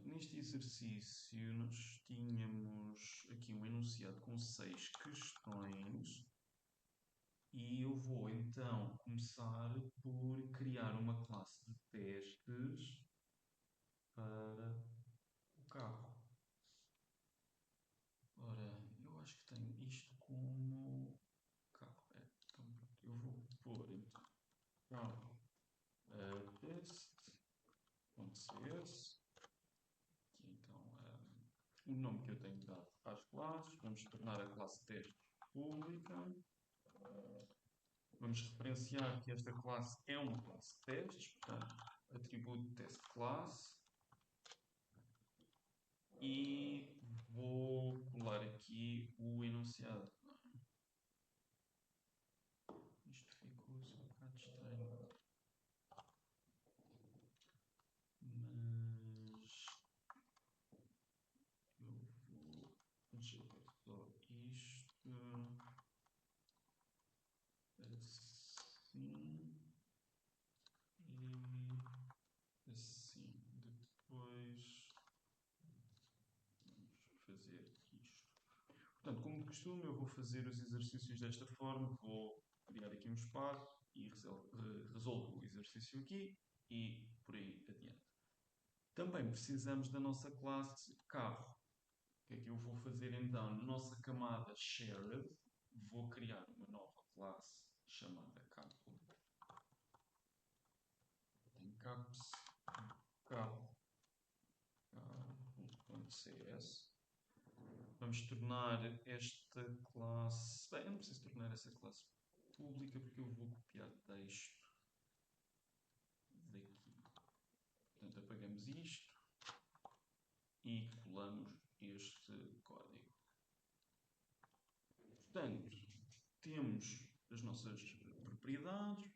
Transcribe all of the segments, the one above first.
neste exercício nós tínhamos aqui um enunciado com 6 questões e eu vou então começar por criar uma classe de testes para o carro. Ora, eu acho que tenho isto como carro. Então pronto, eu vou pôr então carro test.cs, que então o nome que eu tenho dado às classes. Vamos tornar a classe teste pública. Vamos referenciar que esta classe é uma classe de testes, portanto, atributo test class. E vou colar aqui o enunciado. Isto ficou assim um bocado estranho. Mas eu vou fazer só isto assim e assim. Depois vamos fazer isto. Portanto, como de costume, eu vou fazer os exercícios desta forma. Vou criar aqui um espaço e resolvo o exercício aqui e por aí adiante. Também precisamos da nossa classe carro. O que é que eu vou fazer então? Na nossa camada shared, vou criar uma nova classe chamada carro. Tem caps carro.cs. Vamos tornar esta classe. Bem, eu não preciso tornar essa classe pública porque eu vou copiar texto daqui. Portanto, apagamos isto e colamos este código. Portanto, temos as nossas propriedades,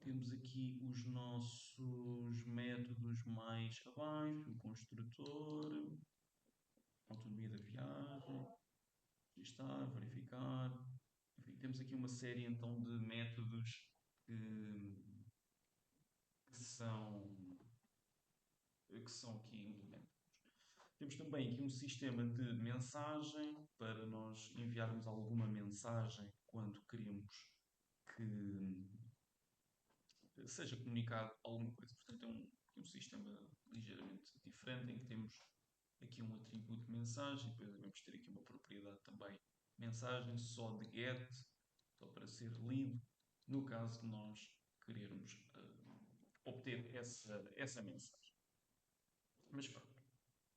temos aqui os nossos métodos mais abaixo, o construtor, autonomia da viagem, registrar, verificar. Enfim, temos aqui uma série então de métodos que são aqui implementados. Temos também aqui um sistema de mensagem para nós enviarmos alguma mensagem quando queremos que seja comunicado alguma coisa. Portanto, é um sistema ligeiramente diferente em que temos aqui um atributo de mensagem, depois devemos ter aqui uma propriedade também mensagem só de get, só para ser lido, no caso de nós querermos obter essa mensagem. Mas pronto.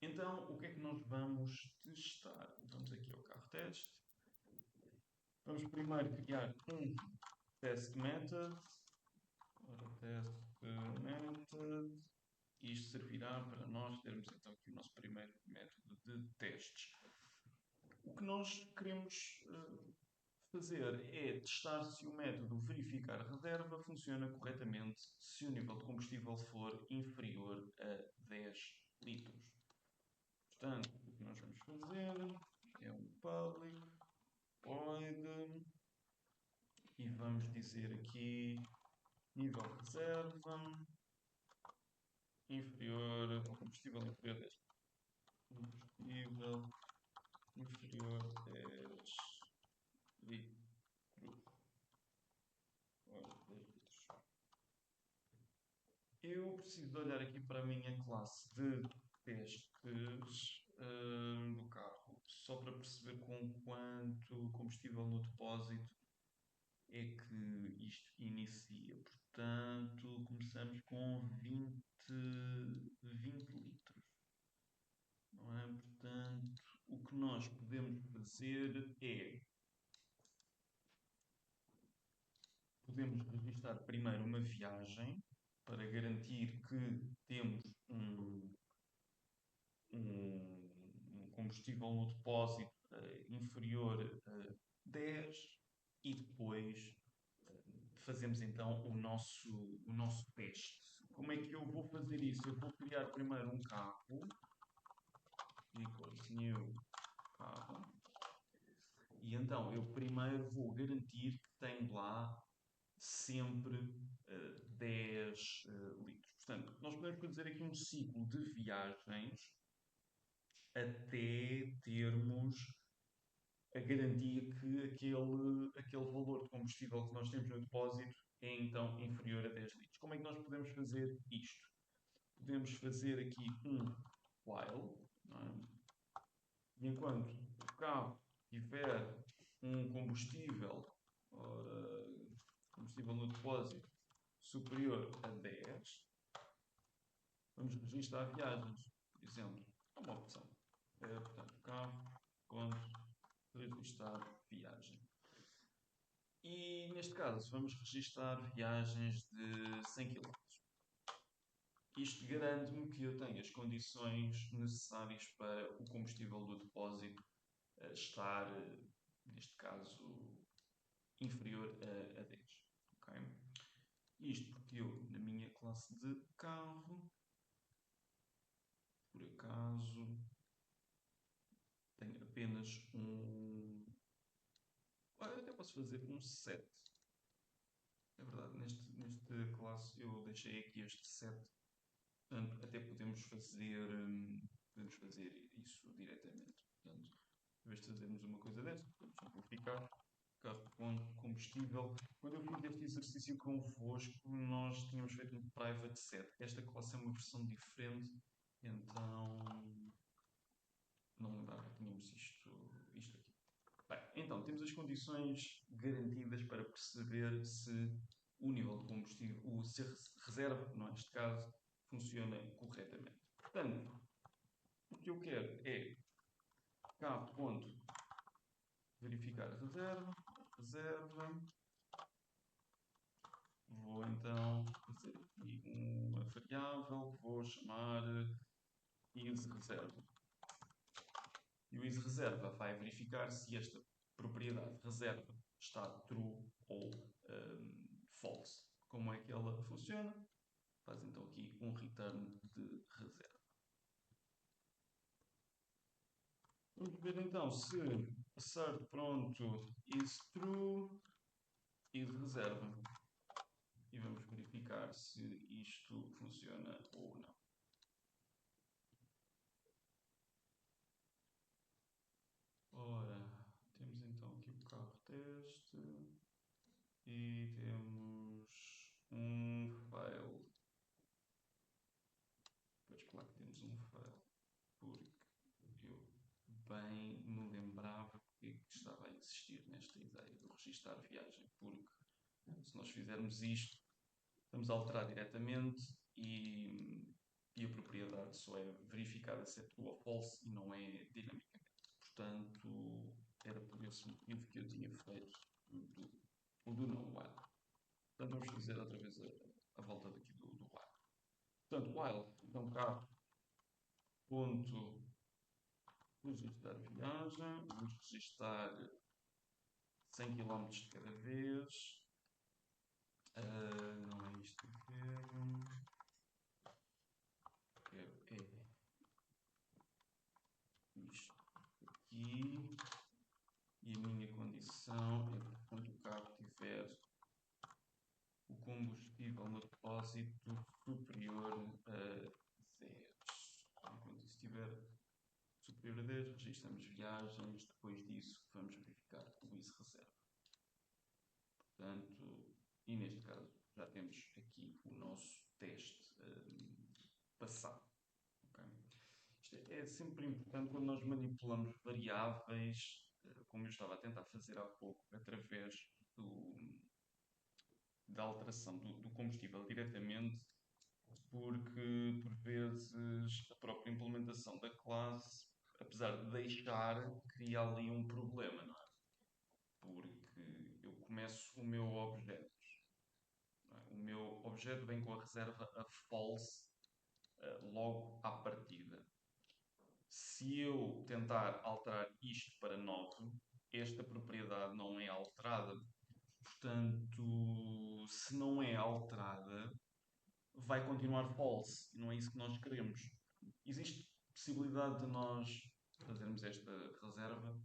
Então, o que é que nós vamos testar? Vamos aqui ao carro teste. Vamos primeiro criar um test method. Ora, test method. Isto servirá para nós termos então aqui o nosso primeiro método de testes. O que nós queremos fazer é testar se o método verificar reserva funciona corretamente se o nível de combustível for inferior a 10 litros. Portanto, o que nós vamos fazer é um public void e vamos dizer aqui nível de reserva inferior ao combustível inferior a 10 combustível inferior a 10 litros. Ora, 10 litros. Eu preciso de olhar aqui para a minha classe de testes do carro, só para perceber com quanto combustível no depósito é que isto inicia. Portanto, começamos com 20 litros. Não é? Portanto, o que nós podemos fazer é podemos registrar primeiro uma viagem para garantir que temos um combustível no depósito inferior a 10 e depois fazemos então o nosso teste. Como é que eu vou fazer isso? Eu vou criar primeiro um carro, equals new carro, e então eu primeiro vou garantir que tenho lá sempre 10 litros. Portanto, nós podemos fazer aqui um ciclo de viagens até termos a garantia que aquele valor de combustível que nós temos no depósito é então inferior a 10 litros. Como é que nós podemos fazer isto? Podemos fazer aqui um while, não é? E enquanto o carro tiver um combustível no depósito superior a 10, vamos registrar viagens, por exemplo. É uma opção. Portanto, carro, conto, registrar viagem. E neste caso vamos registrar viagens de 100 km. Isto garante-me que eu tenho as condições necessárias para o combustível do depósito estar, neste caso, inferior a 10. Okay? Isto porque eu, na minha classe de carro, por acaso, tenho apenas um. Eu até posso fazer um 7. É verdade, nesta classe eu deixei aqui este 7. Portanto, até podemos fazer isso diretamente. Portanto, em vez de fazermos uma coisa desta, podemos simplificar. Carro com combustível. Quando eu fiz este exercício convosco, nós tínhamos feito um private set. Esta classe é uma versão diferente, então não lembrava que tínhamos isto aqui. Bem, então temos as condições garantidas para perceber se o nível de combustível, se a reserva, neste caso, funciona corretamente. Portanto, o que eu quero é verificar a reserva. Vou então fazer aqui uma variável que vou chamar isReserva. E o isReserva vai verificar se esta propriedade reserva está true ou false. Como é que ela funciona? Faz então aqui um return de reserva. Vamos ver então se assert pronto is true isReserva. E vamos verificar se isto funciona ou não. Ora, temos então aqui o carro teste e temos um fail. Pois claro que temos um fail, porque eu bem me lembrava porque estava a insistir nesta ideia de registar viagem, porque se nós fizermos isto, estamos a alterar diretamente e a propriedade só é verificada se é true ou false e não é dinamicamente. Portanto, era por esse motivo que eu tinha feito o do não while. Portanto, vamos fazer outra vez a volta daqui do while. Portanto, while, então cá, ponto, registrar viagem, vamos registrar 100 km de cada vez. Não é isto que eu quero. Quero isto aqui. E a minha condição é que quando o carro tiver o combustível no depósito superior a 10. Quando isso estiver superior a 10, registramos viagens. Depois disso, vamos verificar o isReserva. Portanto, e neste caso, já temos aqui o nosso teste passado. Okay? Isto é sempre importante quando nós manipulamos variáveis, como eu estava a tentar fazer há pouco, através da alteração do combustível diretamente, porque por vezes a própria implementação da classe, apesar de deixar, cria ali um problema, não é? Porque eu começo o meu objeto. Não é? O meu objeto vem com a reserva a false logo à partida. Se eu tentar alterar isto para 9, esta propriedade não é alterada. Portanto, se não é alterada, vai continuar false. E não é isso que nós queremos. Existe possibilidade de nós fazermos esta reserva,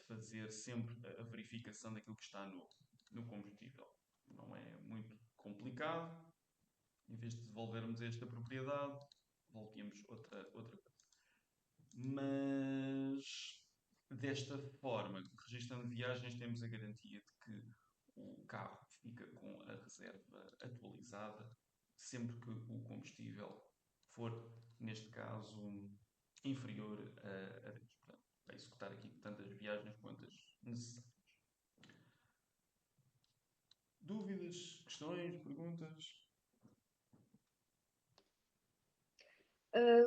fazer sempre a verificação daquilo que está no combustível. Não é muito complicado. Em vez de devolvermos esta propriedade, voltemos outra coisa. Mas desta forma, registrando viagens, temos a garantia de que o carro fica com a reserva atualizada sempre que o combustível for, neste caso, inferior a 10. Portanto, vai executar aqui tantas viagens quantas necessárias. Dúvidas, questões, perguntas?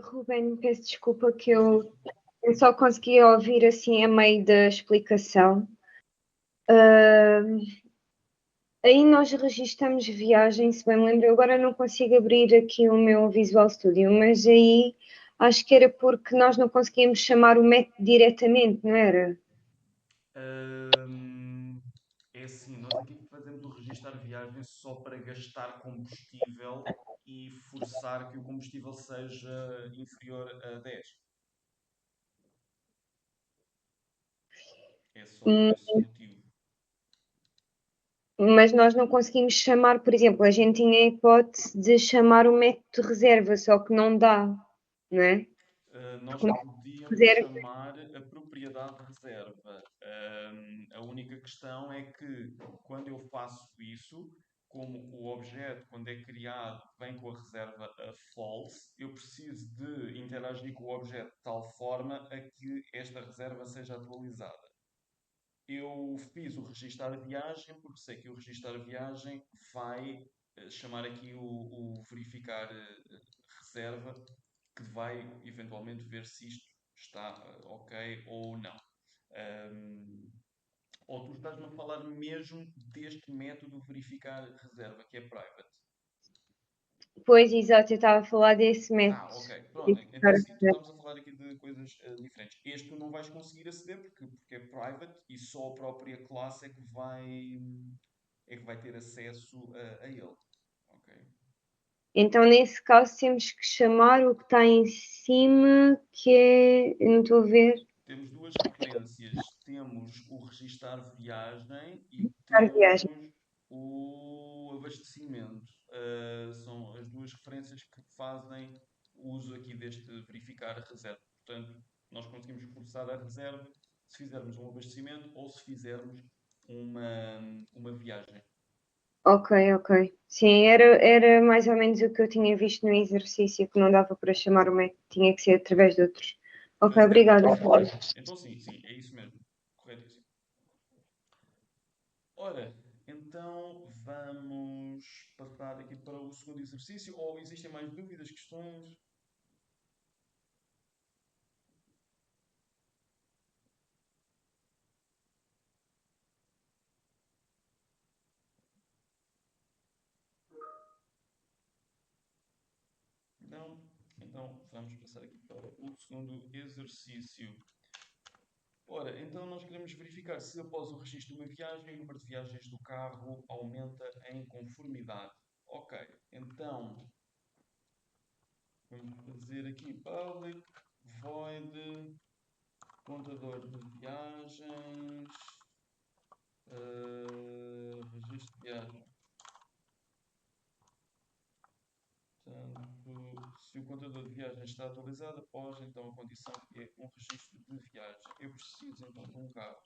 Ruben, peço desculpa que Diz, diz. eu só conseguia ouvir assim a meio da explicação. Aí nós registramos viagem, se bem me lembro. Eu agora não consigo abrir aqui o meu Visual Studio, mas aí acho que era porque nós não conseguíamos chamar o método diretamente, não era? É assim, nós aqui fazemos o registar viagem só para gastar combustível e forçar que o combustível seja inferior a 10. É só por Hum, esse motivo. Mas nós não conseguimos chamar, por exemplo, a gente tinha a hipótese de chamar o método de reserva, só que não dá, não é? Nós Como é que podíamos reserva? chamar a propriedade de reserva. A única questão é que quando eu faço isso, como o objeto, quando é criado, vem com a reserva a false, eu preciso de interagir com o objeto de tal forma a que esta reserva seja atualizada. Eu fiz o registar a viagem porque sei que o registar a viagem vai chamar aqui o verificar reserva, que vai eventualmente ver se isto está ok ou não. Ahm, ou tu estás-me a falar mesmo deste método verificar reserva, que é private. Pois, exato, eu estava a falar desse método. Ok. Pronto. Então sim, tu estamos a falar aqui de coisas diferentes. Este tu não vais conseguir aceder porque é private e só a própria classe é que vai ter acesso a ele. Ok? Então, nesse caso, temos que chamar o que está em cima, que é. Eu não estou a ver. Temos duas referências. Temos o registar viagem e Para viagem. temos o abastecimento. São as duas referências que fazem uso aqui deste verificar a reserva. Portanto, nós conseguimos forçar a reserva se fizermos um abastecimento ou se fizermos uma viagem. Ok, ok. Sim, era mais ou menos o que eu tinha visto no exercício, que não dava para chamar o método, tinha que ser através de outros. Ok, Certo. obrigada. Então sim, sim, é isso mesmo. Corretíssimo. Ora, então vamos passar aqui para o segundo exercício. Ou existem mais dúvidas, questões? Não? Então vamos passar aqui para o segundo exercício. Ora, então nós queremos verificar se após o registro de uma viagem, o número de viagens do carro aumenta em conformidade. Ok, então vamos fazer aqui public void contador de viagens, registro de viagem. Portanto, se o contador de viagens está atualizado, após então a condição que é um registro de viagem. Eu preciso então de um carro.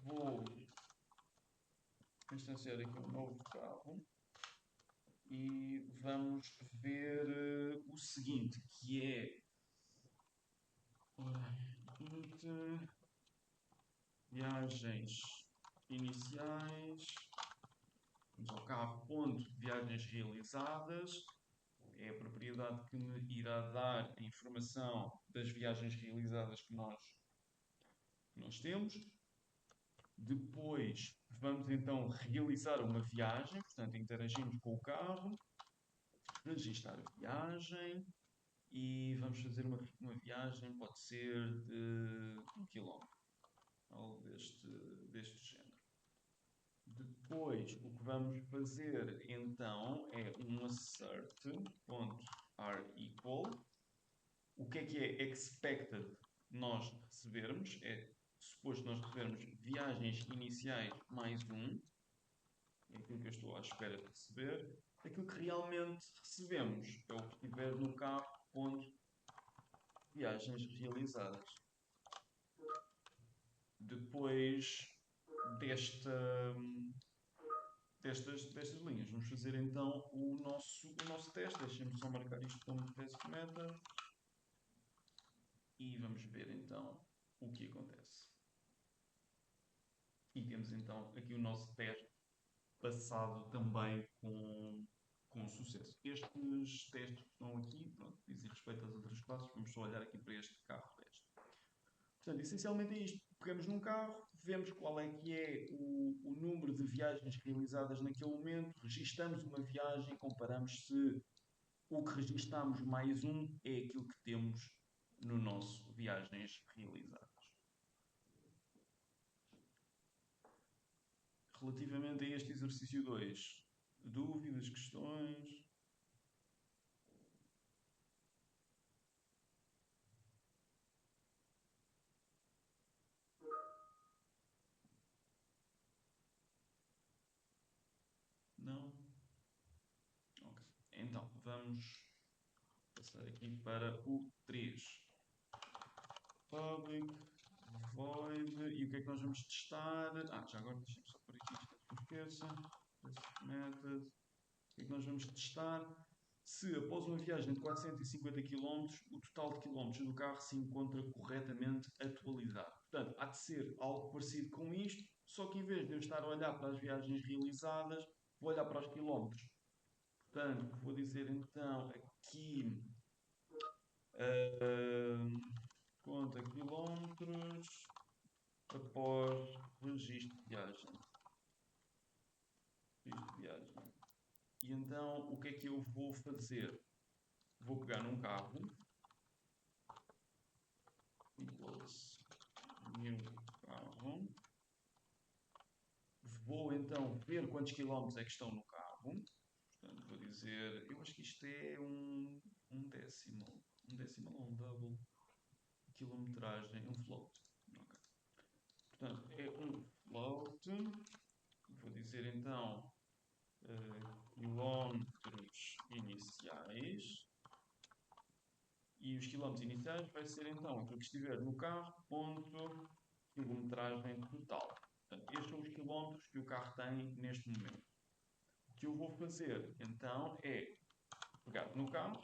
Vou instanciar aqui um novo carro e vamos ver o seguinte, que é ora, viagens iniciais, vamos ao carro, ponto, viagens realizadas, é a propriedade que me irá dar a informação das viagens realizadas que nós temos. Depois vamos então realizar uma viagem, portanto interagimos com o carro, registar a viagem e vamos fazer uma viagem, pode ser de 1 km, algo deste género. Depois o que vamos fazer então é um assert.rEqual. O que é expected nós recebermos? É suposto nós recebermos viagens iniciais mais um. é aquilo que eu estou à espera de receber. Aquilo que realmente recebemos é o que estiver no carro, ponto, viagens realizadas. Depois desta, destas linhas, vamos fazer então o nosso teste. Deixem-me só marcar isto como test meta e vamos ver então o que acontece. E temos então aqui o nosso teste passado também com sucesso. Estes testes que estão aqui, pronto, dizem respeito às outras classes, vamos só olhar aqui para este carro teste. Portanto, essencialmente é isto. Pegamos num carro, vemos qual é que é o número de viagens realizadas naquele momento, registamos uma viagem, comparamos se o que registamos mais um é aquilo que temos no nosso viagens realizadas. Relativamente a este exercício 2, dúvidas, questões? Não? Ok. Então, vamos passar aqui para o 3. Public, void, e o que é que nós vamos testar? Já agora deixa-me só por aqui, isto não esqueça. Method. O que é que nós vamos testar? Se após uma viagem de 450 km, o total de quilómetros do carro se encontra corretamente atualizado. Portanto, há de ser algo parecido com isto, só que em vez de eu estar a olhar para as viagens realizadas, vou olhar para os quilómetros. Portanto, vou dizer então aqui conta quilómetros após registro de viagem. Registro de viagem. E então, o que é que eu vou fazer? Vou pegar num carro. Equals new carro. Vou então ver quantos quilómetros é que estão no carro. Portanto, vou dizer, eu acho que isto é um decimal. Um decimal ou um double. Quilometragem, um float. Okay. Portanto, é um float. Vou dizer então quilómetros iniciais. E os quilómetros iniciais vai ser então aquilo que estiver no carro, ponto, quilometragem total. Portanto, estes são os quilómetros que o carro tem neste momento. O que eu vou fazer então é pegar no carro,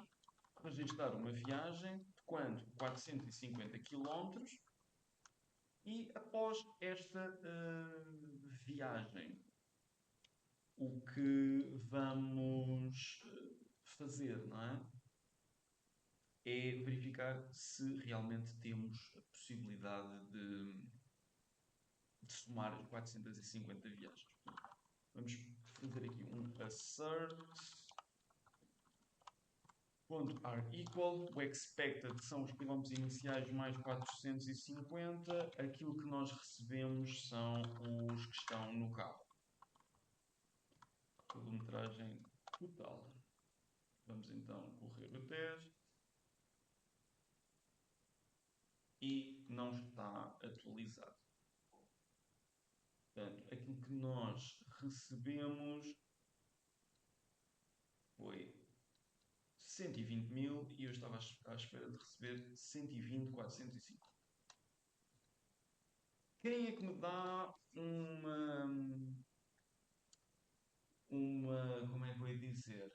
registrar uma viagem de quanto? 450 km e após esta viagem, o que vamos fazer, não é? É verificar se realmente temos a possibilidade de somar 450 viagens. Vamos fazer aqui um assert .are equal, o expected são os quilómetros iniciais mais 450, aquilo que nós recebemos são os que estão no carro. Quilometragem total. Vamos então correr o teste. E não está atualizado. Portanto, aquilo que nós recebemos foi 120 mil e eu estava à espera de receber 120.405. Quem é que me dá como é que eu ia dizer?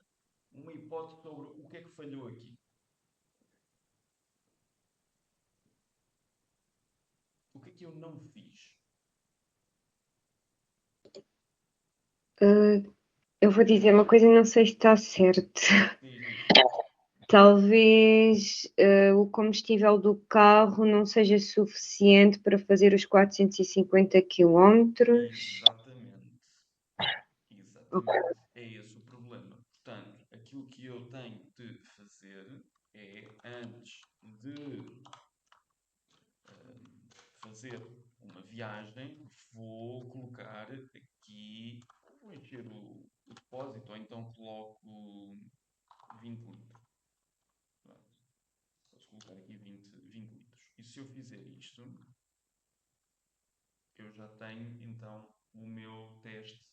Uma hipótese sobre o que é que falhou aqui? O que é que eu não fiz? Eu vou dizer uma coisa e não sei se está certo. Talvez o combustível do carro não seja suficiente para fazer os 450 quilómetros. Exatamente. Exatamente. É esse o problema. Portanto, aquilo que eu tenho de fazer é, antes de fazer uma viagem, vou colocar aqui, vou encher o depósito, ou então coloco 20 litros. Pronto. Posso colocar aqui 20 litros. E se eu fizer isto, eu já tenho então o meu teste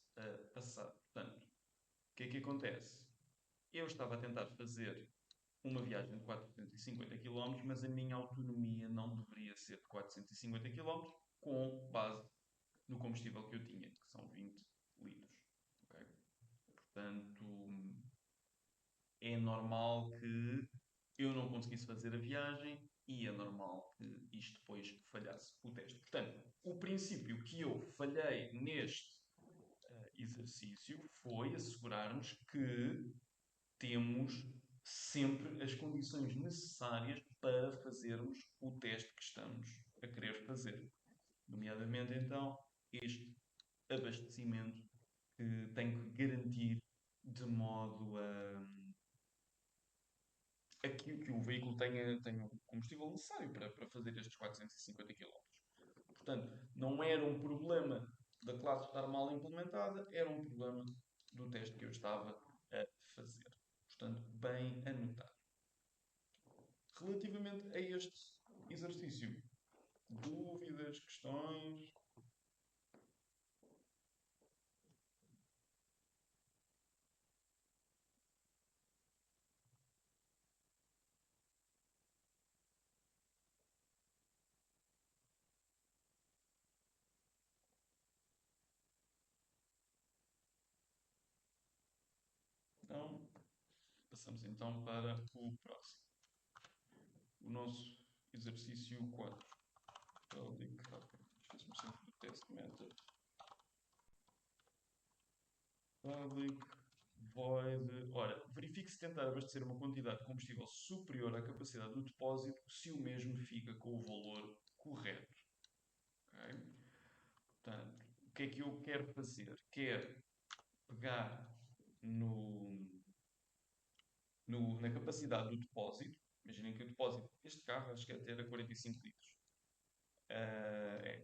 passado. Portanto, o que é que acontece? Eu estava a tentar fazer uma viagem de 450 km, mas a minha autonomia não deveria ser de 450 km, com base no combustível que eu tinha, que são 20 litros. Ok? Portanto, é normal que eu não conseguisse fazer a viagem e é normal que isto depois falhasse o teste. Portanto, o princípio que eu falhei neste exercício foi assegurarmos que temos sempre as condições necessárias para fazermos o teste que estamos a querer fazer. Nomeadamente, então, este abastecimento que tem que garantir de modo a que o veículo tenha o combustível necessário para fazer estes 450 km. Portanto, não era um problema da classe estar mal implementada, era um problema do teste que eu estava a fazer. Portanto, bem anotado. Relativamente a este exercício, dúvidas, questões? Não? Passamos então para o próximo. O nosso exercício 4. Public, ok. Esqueço-me sempre do test method. Public, void. Ora, verifique se tentar abastecer uma quantidade de combustível superior à capacidade do depósito, se o mesmo fica com o valor correto. Ok? Portanto, o que é que eu quero fazer? Quero pegar na capacidade do depósito. Imaginem que o depósito deste carro, acho que até era 45 litros.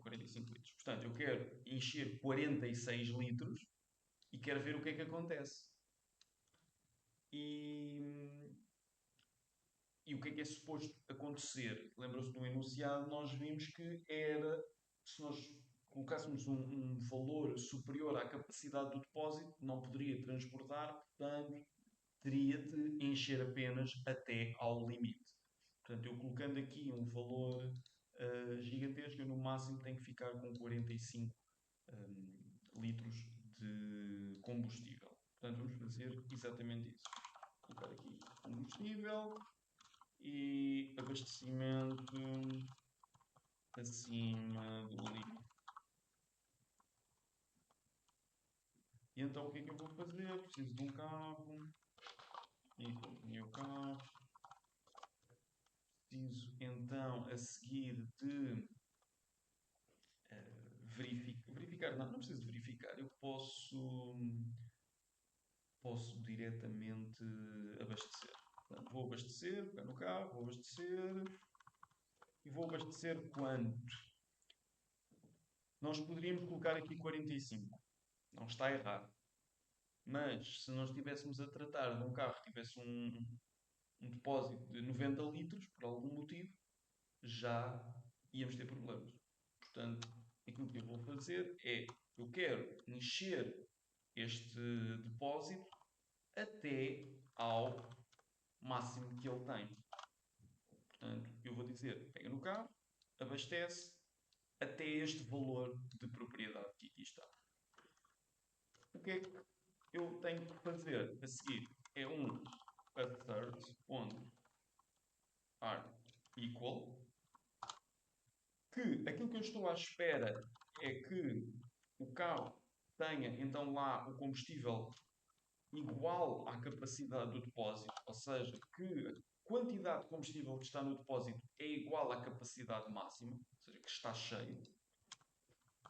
45 litros. Portanto, eu quero encher 46 litros e quero ver o que é que acontece. E, e o que é suposto acontecer? Lembram-se do enunciado, nós vimos que era, se nós colocássemos um valor superior à capacidade do depósito, não poderia transportar, portanto, teria de encher apenas até ao limite. Portanto, eu colocando aqui um valor gigantesco, eu no máximo tenho que ficar com 45 litros de combustível. Portanto, vamos fazer exatamente isso. Vou colocar aqui combustível e abastecimento acima do limite. E então o que é que eu vou fazer? Preciso de um carro e comprei o carro. Preciso então a seguir de verificar. Não, não preciso verificar. Eu posso diretamente abastecer. Portanto, vou abastecer, pegar no carro, vou abastecer. E vou abastecer quanto? Nós poderíamos colocar aqui 45. Não está errado. Mas se nós estivéssemos a tratar de um carro que tivesse um depósito de 90 litros, por algum motivo, já íamos ter problemas. Portanto, aquilo que eu vou fazer é, eu quero encher este depósito até ao máximo que ele tem. Portanto, eu vou dizer, pega no carro, abastece até este valor de propriedade que aqui está. O que é que eu tenho que fazer a seguir? É um assert.are equal, que aquilo que eu estou à espera é que o carro tenha então lá o combustível igual à capacidade do depósito, ou seja, que a quantidade de combustível que está no depósito é igual à capacidade máxima, ou seja, que está cheio.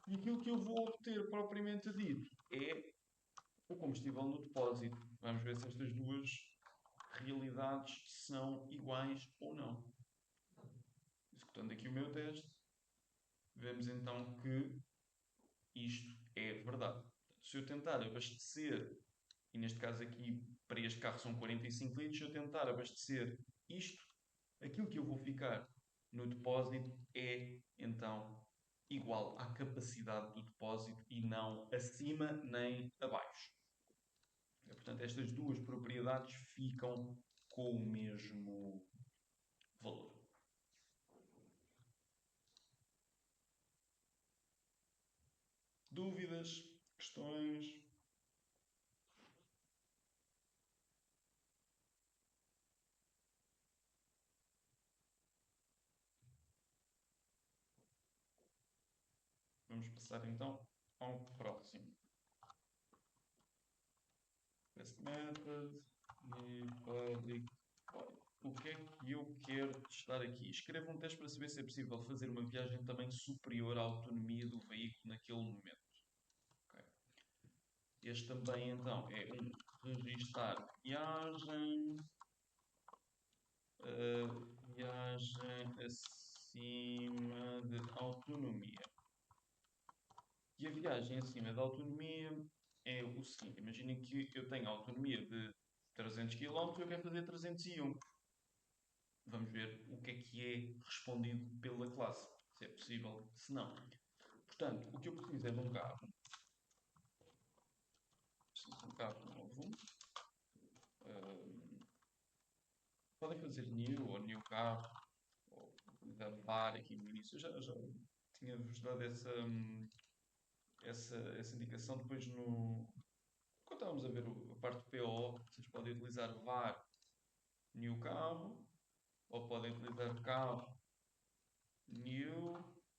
E aquilo que eu vou obter propriamente dito é o combustível no depósito. Vamos ver se estas duas realidades são iguais ou não. Executando aqui o meu teste, vemos então que isto é verdade. Se eu tentar abastecer, e neste caso aqui para este carro são 45 litros, se eu tentar abastecer isto, aquilo que eu vou ficar no depósito é então igual à capacidade do depósito e não acima nem abaixo. Portanto, estas duas propriedades ficam com o mesmo valor. Dúvidas? Questões? Vamos passar então ao próximo. Test method e public void. O que é que eu quero testar aqui? Escreva um teste para saber se é possível fazer uma viagem de tamanho superior à autonomia do veículo naquele momento. Okay. Este também então é um registar viagem. Viagem acima de autonomia. E a viagem acima da autonomia é o seguinte: imaginem que eu tenho autonomia de 300 km e eu quero fazer 301. Vamos ver o que é respondido pela classe, se é possível, se não. Portanto, o que eu preciso é de um carro. Preciso de um carro novo. Podem fazer new ou new carro, ou utilizar var aqui no início. Eu já tinha-vos dado essa indicação depois no. Quando estávamos a ver a parte do PO, vocês podem utilizar var new carro, ou podem utilizar carro new,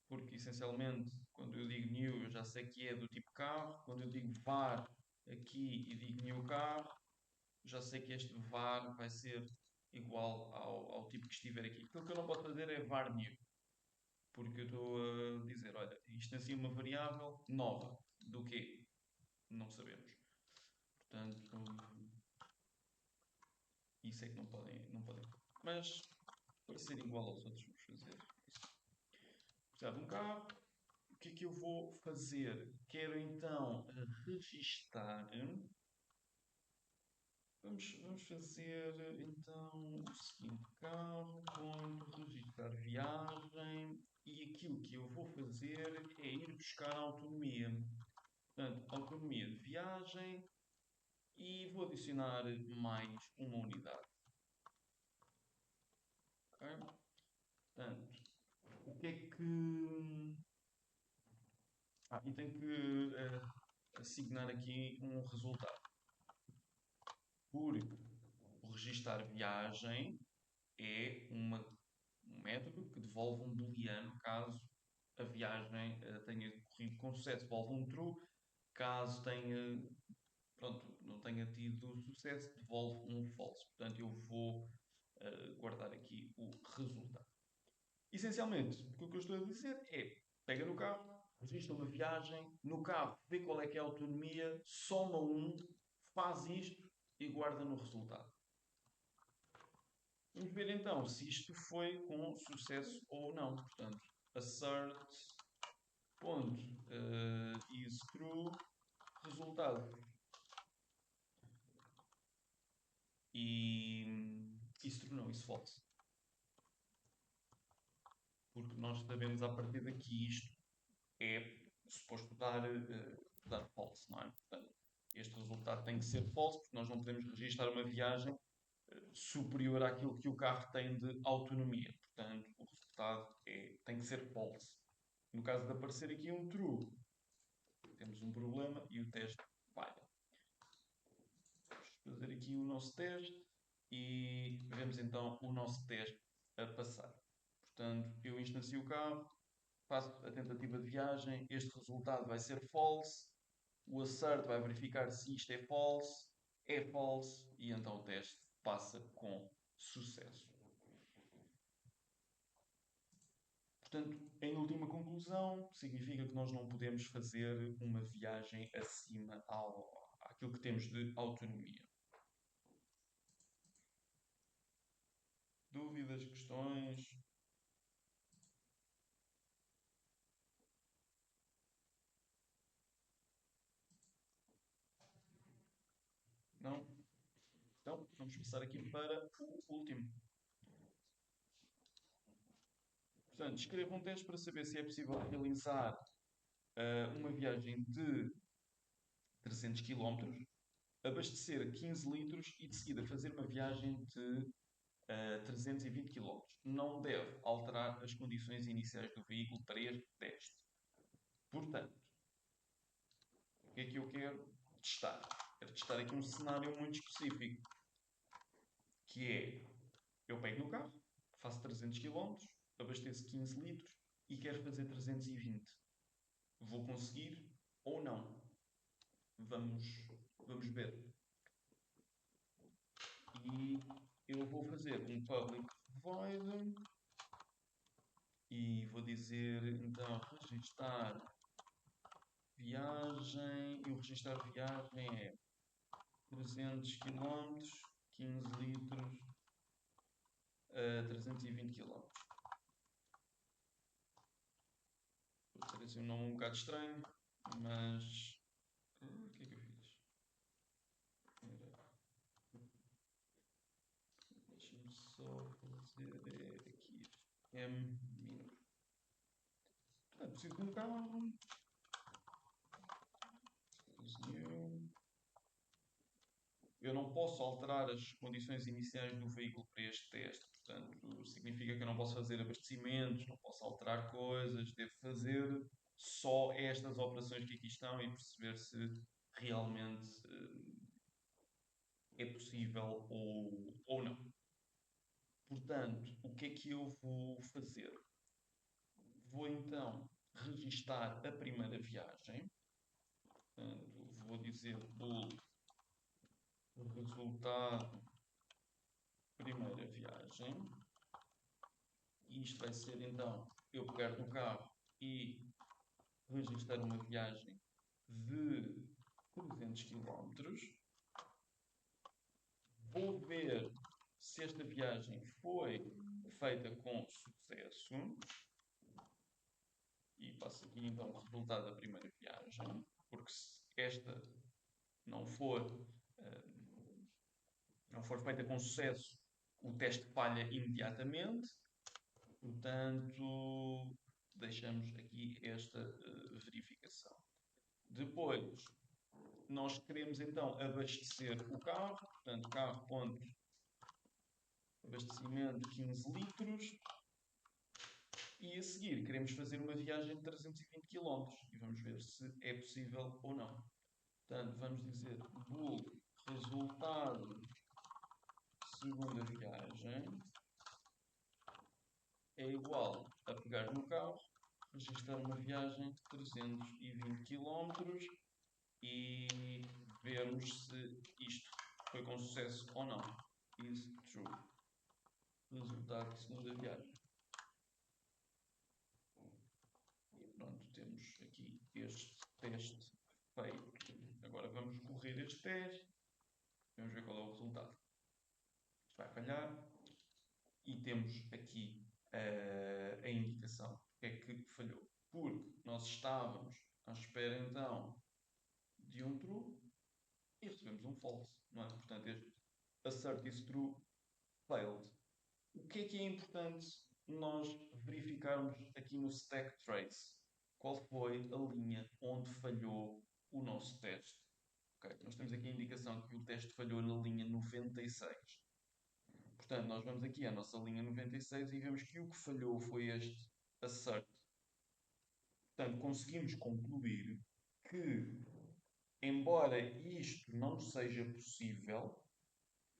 porque essencialmente quando eu digo new eu já sei que é do tipo carro, quando eu digo var aqui e digo new carro, já sei que este var vai ser igual ao tipo que estiver aqui. Aquilo que eu não posso fazer é var new, porque eu estou a dizer, olha, isto é assim uma variável nova. Do quê? Não sabemos. Portanto, isso é que não podem. Mas, para ser igual aos outros, vamos fazer isso. Precisar de um carro. O que é que eu vou fazer? Quero então registar. Vamos fazer então o seguinte: carro, ponto, registar viagem. E aquilo que eu vou fazer é ir buscar a autonomia. Portanto, autonomia de viagem e vou adicionar mais uma unidade. Ok? Portanto, o que é que. E tenho que assignar aqui um resultado. Porque o registar viagem é um método que devolve um booleano caso a viagem tenha corrido com sucesso. Devolve um true. Caso não tenha tido sucesso, devolve um false. Portanto, eu vou guardar aqui o resultado. Essencialmente, o que eu estou a dizer é: pega no carro, registra uma viagem, no carro vê qual é que é a autonomia, soma um, faz isto e guarda no resultado. Vamos ver então se isto foi com sucesso ou não. Portanto, assert is true, resultado. E is true não, is false. Porque nós sabemos a partir daqui isto é suposto dar false, não é? Portanto, este resultado tem que ser false, porque nós não podemos registrar uma viagem superior àquilo que o carro tem de autonomia. Portanto, o resultado tem que ser false. No caso de aparecer aqui um true, temos um problema e o teste falha. Vamos fazer aqui o nosso teste e vemos então o nosso teste a passar. Portanto, eu instancio o carro, faço a tentativa de viagem, este resultado vai ser false, o assert vai verificar se isto é false, e então o teste passa com sucesso. Portanto, em última conclusão, significa que nós não podemos fazer uma viagem acima àquilo que temos de autonomia. Dúvidas, questões? Não? Então, vamos passar aqui para o último. Portanto, escreva um teste para saber se é possível realizar uma viagem de 300 km, abastecer 15 litros e de seguida fazer uma viagem de 320 km. Não deve alterar as condições iniciais do veículo para este teste. Portanto, o que é que eu quero testar? Quero testar aqui um cenário muito específico, que é, eu pego no carro, faço 300 km, abasteço 15 litros e quero fazer 320. Vou conseguir ou não? Vamos, vamos ver. E eu vou fazer um public void e vou dizer então registar viagem. E o registar viagem é 300 km, 15 litros, 320 km. Pode ser assim um nome um bocado estranho, mas. O que é que eu fiz? Deixa-me só fazer aqui. M minor. Preciso de um carro. New. Eu não posso alterar as condições iniciais do veículo para este teste. Portanto, significa que eu não posso fazer abastecimentos, não posso alterar coisas, devo fazer só estas operações que aqui estão e perceber se realmente é possível ou não. Portanto, o que é que eu vou fazer? Vou então registar a primeira viagem. Portanto, vou dizer o resultado primeira viagem. E isto vai ser então eu pegar no carro e registrar uma viagem de 300 km. Vou ver se esta viagem foi feita com sucesso. E passo aqui então o resultado da primeira viagem. Porque se esta não for, não for feita com sucesso, o teste falha imediatamente. Portanto, deixamos aqui esta verificação. Depois, nós queremos então abastecer o carro. Portanto, carro ponto abastecimento 15 litros. E a seguir queremos fazer uma viagem de 320 km. E vamos ver se é possível ou não. Portanto, vamos dizer bool resultado segunda viagem é igual a pegar no carro, registrar uma viagem de 320 km e vermos se isto foi com sucesso ou não. Is true. Resultado de segunda viagem. E pronto, temos aqui este teste feito. Agora vamos correr este teste. Vamos ver qual é o resultado. Isto vai falhar. E temos aqui a indicação porque é que falhou. Porque nós estávamos à espera então de um true e recebemos um false. Não é? Portanto, este assert is true failed. O que é importante nós verificarmos aqui no stack trace? Qual foi a linha onde falhou o nosso teste? Okay, nós temos aqui a indicação que o teste falhou na linha 96. Portanto, nós vamos aqui à nossa linha 96 e vemos que o que falhou foi este assert. Portanto, conseguimos concluir que, embora isto não seja possível,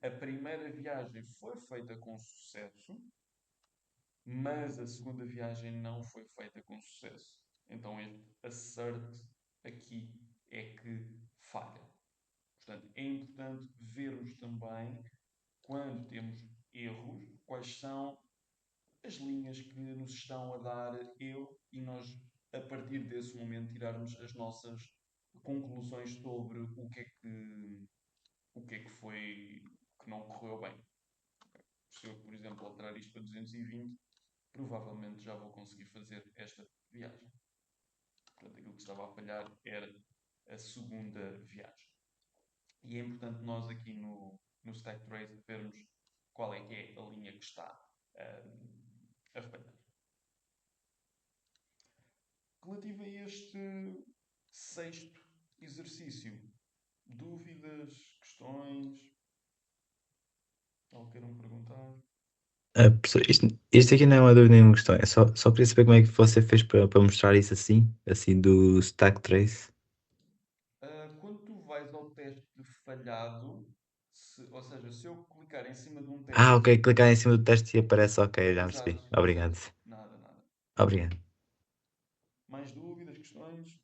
a primeira viagem foi feita com sucesso, mas a segunda viagem não foi feita com sucesso. Então este assert aqui é que falha. Portanto, é importante vermos também, quando temos erros, quais são as linhas que nos estão a dar erro e nós, a partir desse momento, tirarmos as nossas conclusões sobre o que é que foi que não correu bem. Se eu, por exemplo, alterar isto para 220, provavelmente já vou conseguir fazer esta viagem. Portanto, aquilo que estava a falhar era a segunda viagem. E é importante nós aqui no Stack Trace vermos qual é que é a linha que está a falhar. relativo a este sexto exercício. Dúvidas, questões, algo queiram perguntar? Professor, isto aqui não é uma dúvida nem uma questão, é só queria saber como é que você fez para mostrar isso assim do stack trace. Quando tu vais ao teste falhado, ou seja, se eu clicar em cima de um Ok, teste, clicar em cima do teste e aparece, ok, já percebi. exato, Obrigado. exato, nada, nada. Obrigado. Mais dúvidas, questões?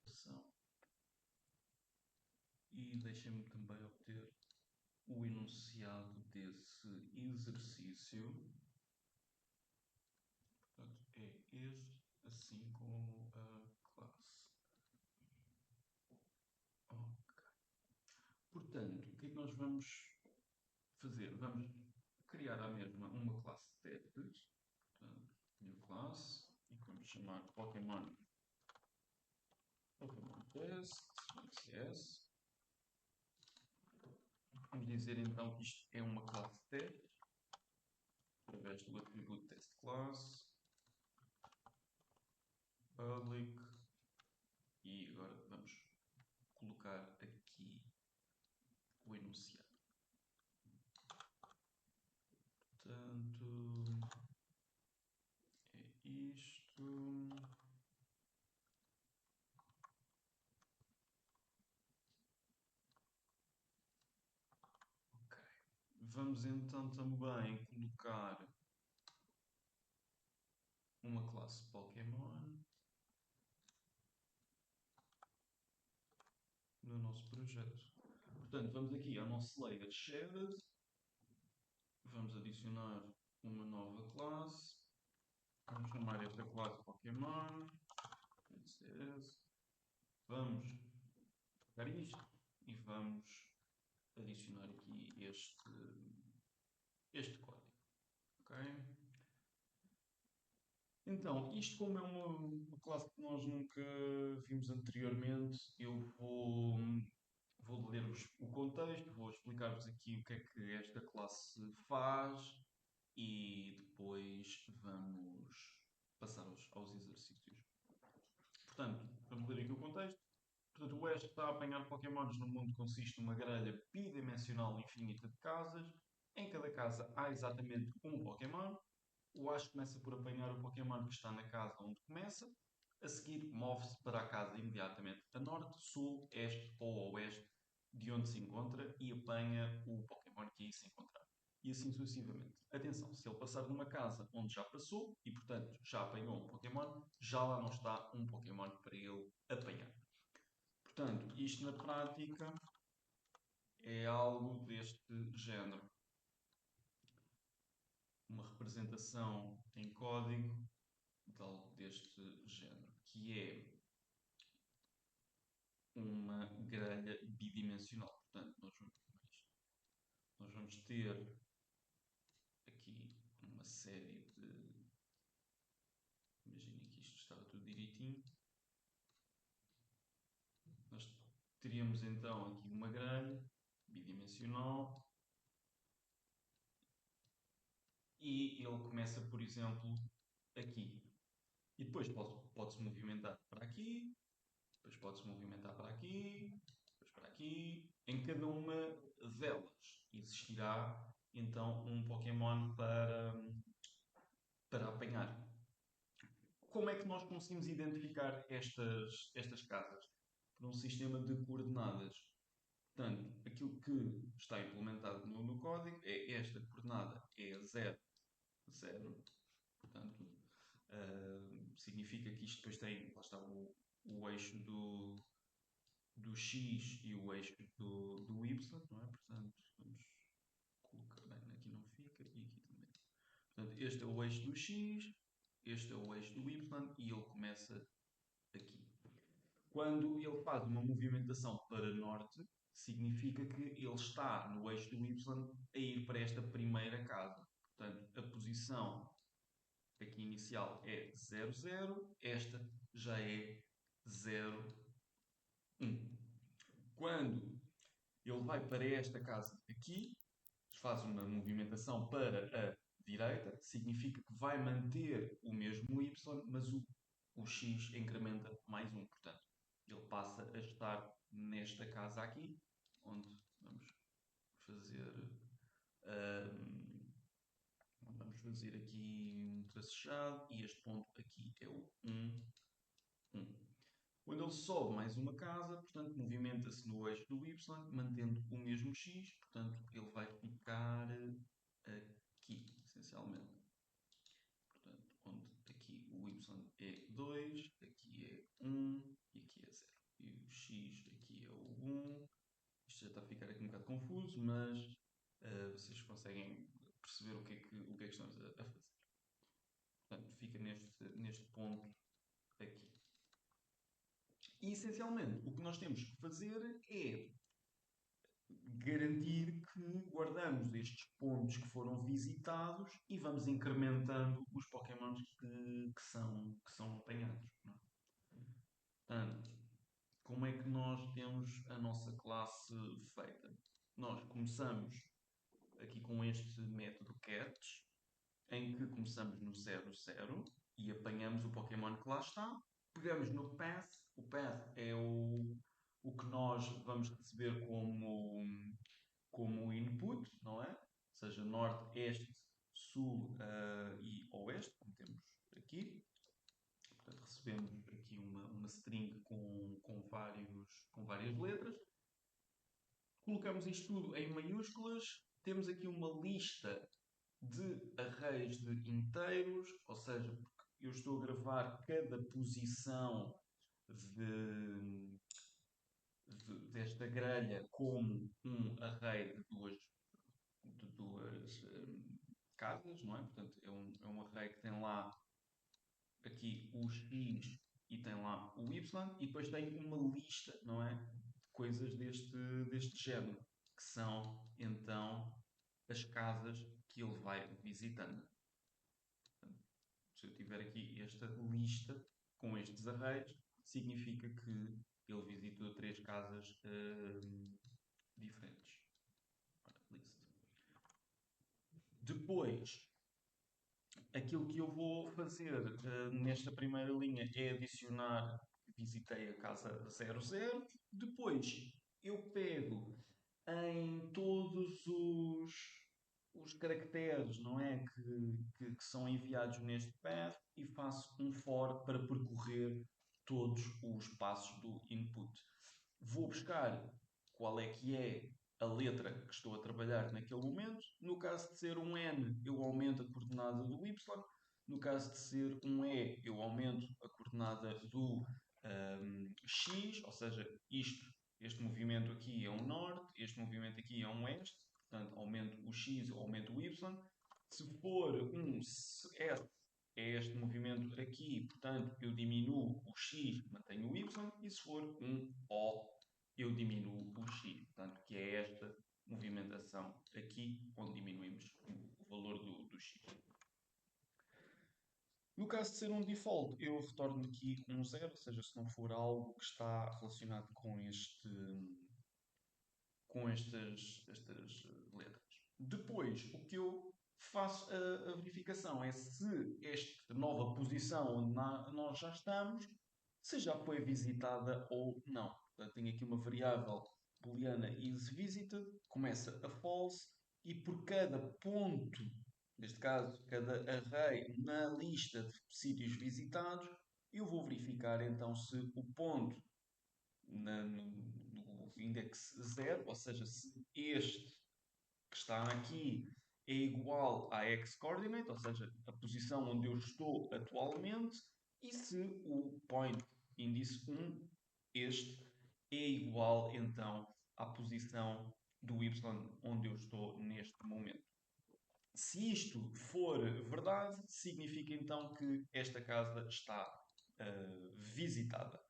São. E deixem-me também obter o enunciado desse exercício. Portanto, é este, assim como a classe. Ok. Portanto, o que é que nós vamos fazer? Vamos criar à mesma uma classe de testes. Portanto, new class, e que vamos chamar Pokémon Test, CS. Vamos dizer então que isto é uma classe de testes, através do atributo test class, public, e agora vamos colocar aqui o enunciado. Portanto, é isto. Ok. Vamos então também colocar uma classe Pokémon no nosso projeto. Portanto, vamos aqui ao nosso layer shared, vamos adicionar uma nova classe, vamos chamar esta classe Pokémon, vamos pegar isto e vamos adicionar aqui este código. Ok? Então, isto como é uma classe que nós nunca vimos anteriormente, eu vou ler-vos o contexto, vou explicar-vos aqui o que é que esta classe faz e depois vamos passar aos exercícios. Portanto, vamos ler aqui o contexto. Portanto, o Oeste está a apanhar Pokémons no mundo que consiste numa grelha bidimensional infinita de casas. Em cada casa há exatamente um Pokémon. O Ash começa por apanhar o Pokémon que está na casa onde começa. A seguir, move-se para a casa imediatamente a norte, sul, este ou oeste de onde se encontra e apanha o Pokémon que aí se encontrar. E assim sucessivamente. Atenção, se ele passar numa casa onde já passou e, portanto, já apanhou um Pokémon, já lá não está um Pokémon para ele apanhar. Portanto, isto na prática é algo deste género. Uma representação em código de algo deste género, que é uma grelha bidimensional. Portanto, nós vamos ter aqui uma série de... Imaginem que isto estava tudo direitinho. Nós teríamos então aqui uma grelha bidimensional e ele começa, por exemplo, aqui. E depois pode-se movimentar para aqui, depois pode-se movimentar para aqui, depois para aqui. Em cada uma delas existirá então um Pokémon para apanhar. Como é que nós conseguimos identificar estas casas? Por um sistema de coordenadas. Portanto, aquilo que está implementado no código é esta coordenada, é 0, 0. Portanto, significa que isto depois tem, lá está o eixo do X e o eixo do Y, não é? Portanto, vamos colocar, bem, aqui não fica e aqui também. Portanto, este é o eixo do X, este é o eixo do Y e ele começa aqui. Quando ele faz uma movimentação para norte, significa que ele está no eixo do Y a ir para esta primeira casa. Portanto, a posição aqui inicial é 0, 0, esta já é 0, 1. Quando ele vai para esta casa aqui, faz uma movimentação para a direita, significa que vai manter o mesmo y, mas o x incrementa mais um. Portanto, ele passa a estar nesta casa aqui, onde vamos fazer, ahm, vamos fazer aqui um tracejado, e este ponto aqui é o 1, 1. Quando ele sobe mais uma casa, portanto, movimenta-se no eixo do y, mantendo o mesmo x, portanto, ele vai ficar aqui, essencialmente. Portanto, onde aqui o y é 2, aqui é 1 e aqui é 0. E o x aqui é o 1. Isto já está a ficar aqui um bocado confuso, mas vocês conseguem perceber o que é que estamos a fazer. Portanto, fica neste ponto aqui. E, essencialmente, o que nós temos que fazer é garantir que guardamos estes pontos que foram visitados e vamos incrementando os Pokémons que são apanhados. Não é? Portanto, como é que nós temos a nossa classe feita? Nós começamos aqui com este método CATCH, em que começamos no 0, 0 e apanhamos o Pokémon que lá está, pegamos no Path, o Path é o que nós vamos receber como input, não é? Ou seja, norte, este, sul e oeste, como temos aqui. Portanto, recebemos aqui uma string com várias letras. Colocamos isto tudo em maiúsculas. Temos aqui uma lista de arrays de inteiros, ou seja, porque eu estou a gravar cada posição desta grelha como um array de duas casas, não é? Portanto, é um array que tem lá aqui o x e tem lá o y, e depois tem uma lista, não é? De coisas deste género, que são então as casas que ele vai visitando. Portanto, se eu tiver aqui esta lista com estes arrays, significa que ele visitou 3 casas diferentes. List. Depois, aquilo que eu vou fazer nesta primeira linha é adicionar, visitei a casa 00. Depois, eu pego em todos os caracteres, não é? Que são enviados neste path e faço um for para percorrer todos os passos do input. Vou buscar qual é que é a letra que estou a trabalhar naquele momento. No caso de ser um N, eu aumento a coordenada do Y. No caso de ser um E, eu aumento a coordenada do X, ou seja, este movimento aqui é um norte, este movimento aqui é um oeste, portanto aumento o X, aumento o Y. Se for um S, é este movimento aqui, portanto eu diminuo o X, mantenho o Y, e se for um O, eu diminuo o X, portanto que é esta movimentação aqui, onde diminuímos o valor do X. No caso de ser um default, eu retorno aqui um 0, ou seja, se não for algo que está relacionado com estas letras. Depois, o que eu faço a verificação é se esta nova posição onde nós já estamos, se já foi visitada ou não. Portanto, tenho aqui uma variável booleana isVisited, começa a false, e por cada ponto, neste caso, cada array na lista de sítios visitados, eu vou verificar então se o ponto no index 0, ou seja, se este que está aqui é igual à x-coordinate, ou seja, a posição onde eu estou atualmente, e se o point índice 1, este, é igual então à posição do y onde eu estou neste momento. Se isto for verdade, significa então que esta casa está visitada.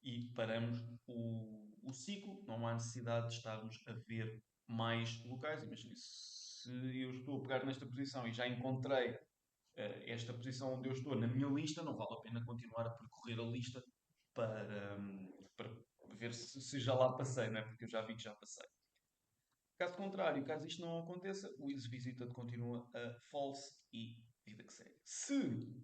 E paramos o ciclo, não há necessidade de estarmos a ver mais locais. Imagine, se eu estou a pegar nesta posição e já encontrei esta posição onde eu estou na minha lista, não vale a pena continuar a percorrer a lista para ver se já lá passei, não é? Porque eu já vi que já passei. Caso contrário, caso isto não aconteça, o isVisited continua a false e vida que segue. Se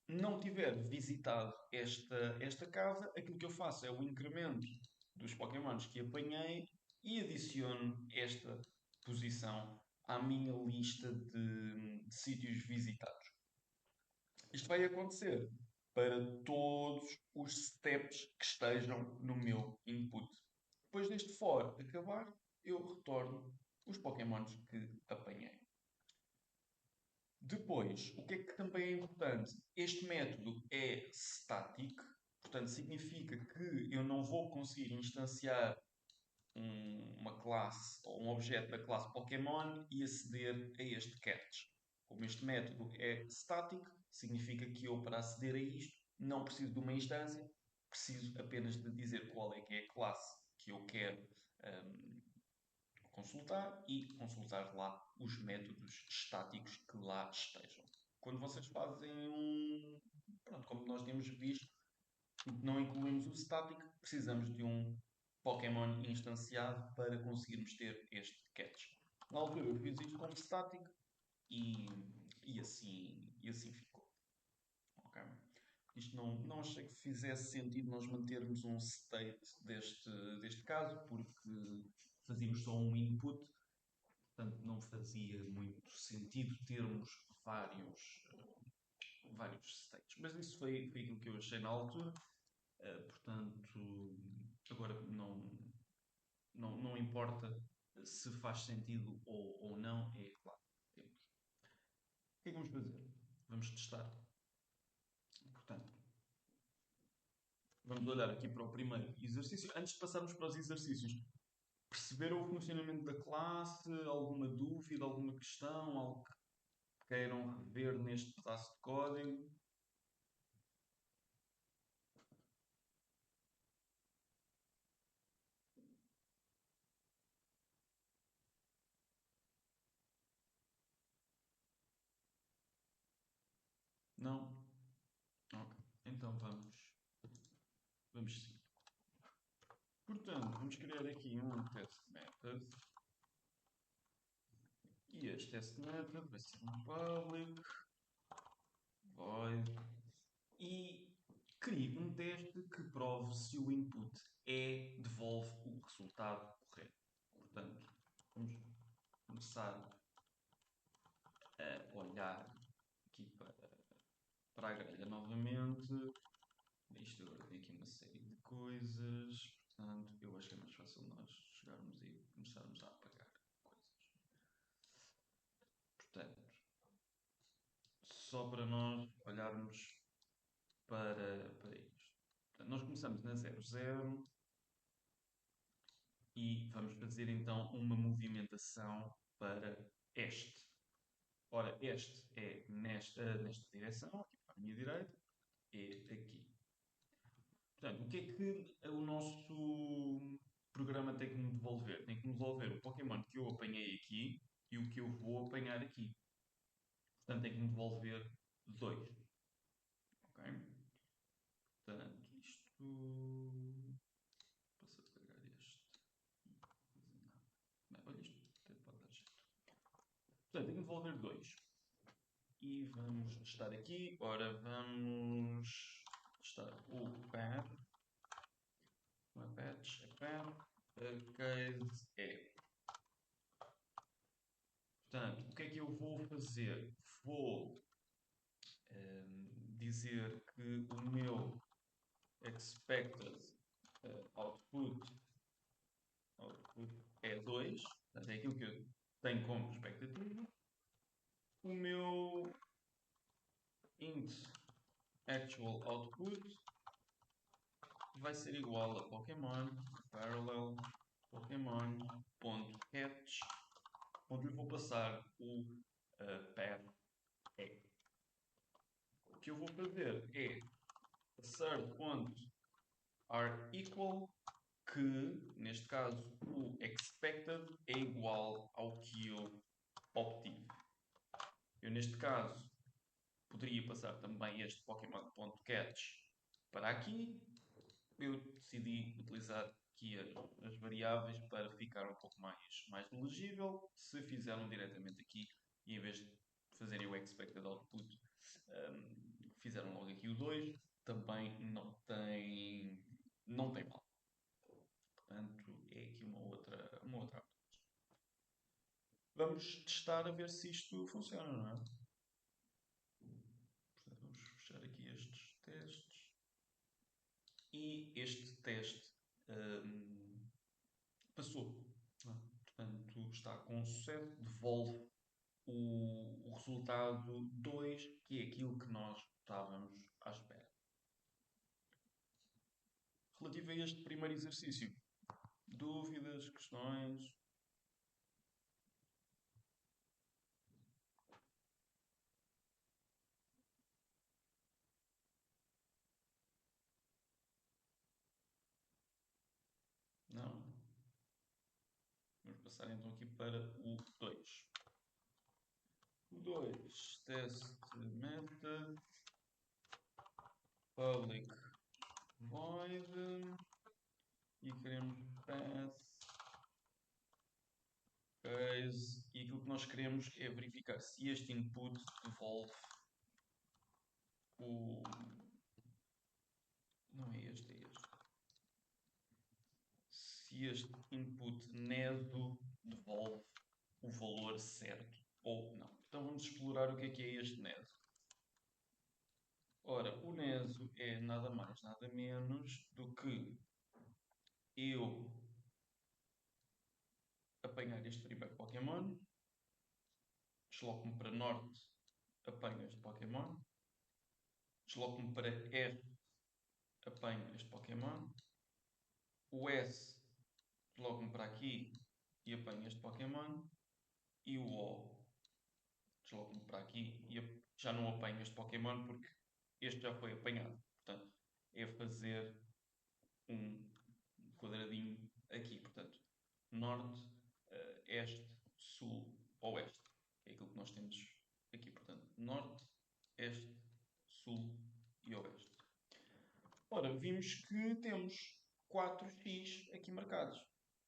não tiver visitado esta casa, aquilo que eu faço é o incremento dos Pokémons que apanhei e adiciono esta posição à minha lista de sítios visitados. Isto vai acontecer para todos os steps que estejam no meu input. Depois deste for acabar, eu retorno os Pokémons que apanhei. Depois, o que é que também é importante? Este método é static, portanto significa que eu não vou conseguir instanciar uma classe ou um objeto da classe Pokémon e aceder a este catch. Como este método é static, significa que eu, para aceder a isto, não preciso de uma instância, preciso apenas de dizer qual é que é a classe que eu quero consultar e consultar lá os métodos estáticos que lá estejam. Quando vocês fazem Pronto, como nós temos visto, não incluímos o static, precisamos de um Pokémon instanciado para conseguirmos ter este catch. Na altura eu fiz isto como static e, e assim ficou. Ok? Isto não achei que fizesse sentido nós mantermos um state deste caso, porque fazíamos só um input, portanto não fazia muito sentido termos vários states. Mas isso foi aquilo que eu achei na altura. Portanto, agora não importa se faz sentido ou não, é claro. Temos. O que é que vamos fazer? Vamos testar. Portanto, vamos olhar aqui para o primeiro exercício. Antes de passarmos para os exercícios, perceberam o funcionamento da classe? Alguma dúvida, alguma questão? Algo que queiram rever neste pedaço de código? Não? Ok. Então vamos seguir. Portanto, vamos criar aqui um test method. E este test method vai ser um public void e crie um teste que prove se o input devolve o resultado correto. Portanto, vamos começar a olhar aqui para a grelha novamente. Isto agora tem aqui uma série de coisas. Portanto, eu acho que é mais fácil nós chegarmos e começarmos a apagar coisas. Portanto, só para nós olharmos para isto. Portanto, nós começamos na 00 e vamos fazer então uma movimentação para este. Ora, este é nesta direção, aqui para a minha direita, é aqui. Portanto, o que é que o nosso programa tem que me devolver? Tem que me devolver o Pokémon que eu apanhei aqui e o que eu vou apanhar aqui. Portanto, tem que me devolver dois. Ok? Portanto, isto. Posso apagar este. Bem, olha, isto até pode dar jeito. Portanto, tem que me devolver dois. E vamos testar aqui. Ora, vamos testar o path. Não é patch, é path. Case é. Portanto, o que é que eu vou fazer? Vou dizer que o meu expected output é 2, portanto é aquilo que eu tenho como expectativa. O meu int actual output vai ser igual a Pokémon parallel Pokémon.catch, onde lhe vou passar o path é. O que eu vou fazer é assert.areEqual, que neste caso o expected é igual ao que eu obtive. Eu neste caso poderia passar também este Pokémon.catch para aqui eu decidi utilizar aqui as variáveis para ficar um pouco mais legível. Se fizeram diretamente aqui e em vez de fazerem o expected output, fizeram logo aqui o 2, também não tem mal. Portanto, é aqui uma outra. Vamos testar a ver se isto funciona, não é? Portanto, vamos fechar aqui estes testes. E este teste passou. Portanto, está com sucesso, devolve o resultado 2, que é aquilo que nós estávamos à espera. Relativo a este primeiro exercício, dúvidas, questões? Não? Vamos passar então aqui para o 2. O 2, test method, public void, e queremos path, case, e aquilo que nós queremos é verificar se este input devolve o... Não é este, é este. Se este input neso devolve o valor certo ou não. Então vamos explorar o que é este neso. Ora, o neso é nada mais, nada menos do que eu apanhar este primeiro Pokémon, desloco-me para norte, apanho este Pokémon, desloco-me para R, apanho este Pokémon, o S, desloco-me para aqui e apanho este Pokémon, e o O, desloco-me para aqui e já não apanho este Pokémon porque este já foi apanhado. Portanto, é fazer um quadradinho aqui. Portanto, norte, este, sul, oeste. É aquilo que nós temos aqui. Portanto, norte, este, sul e oeste. Ora, vimos que temos 4x aqui marcados.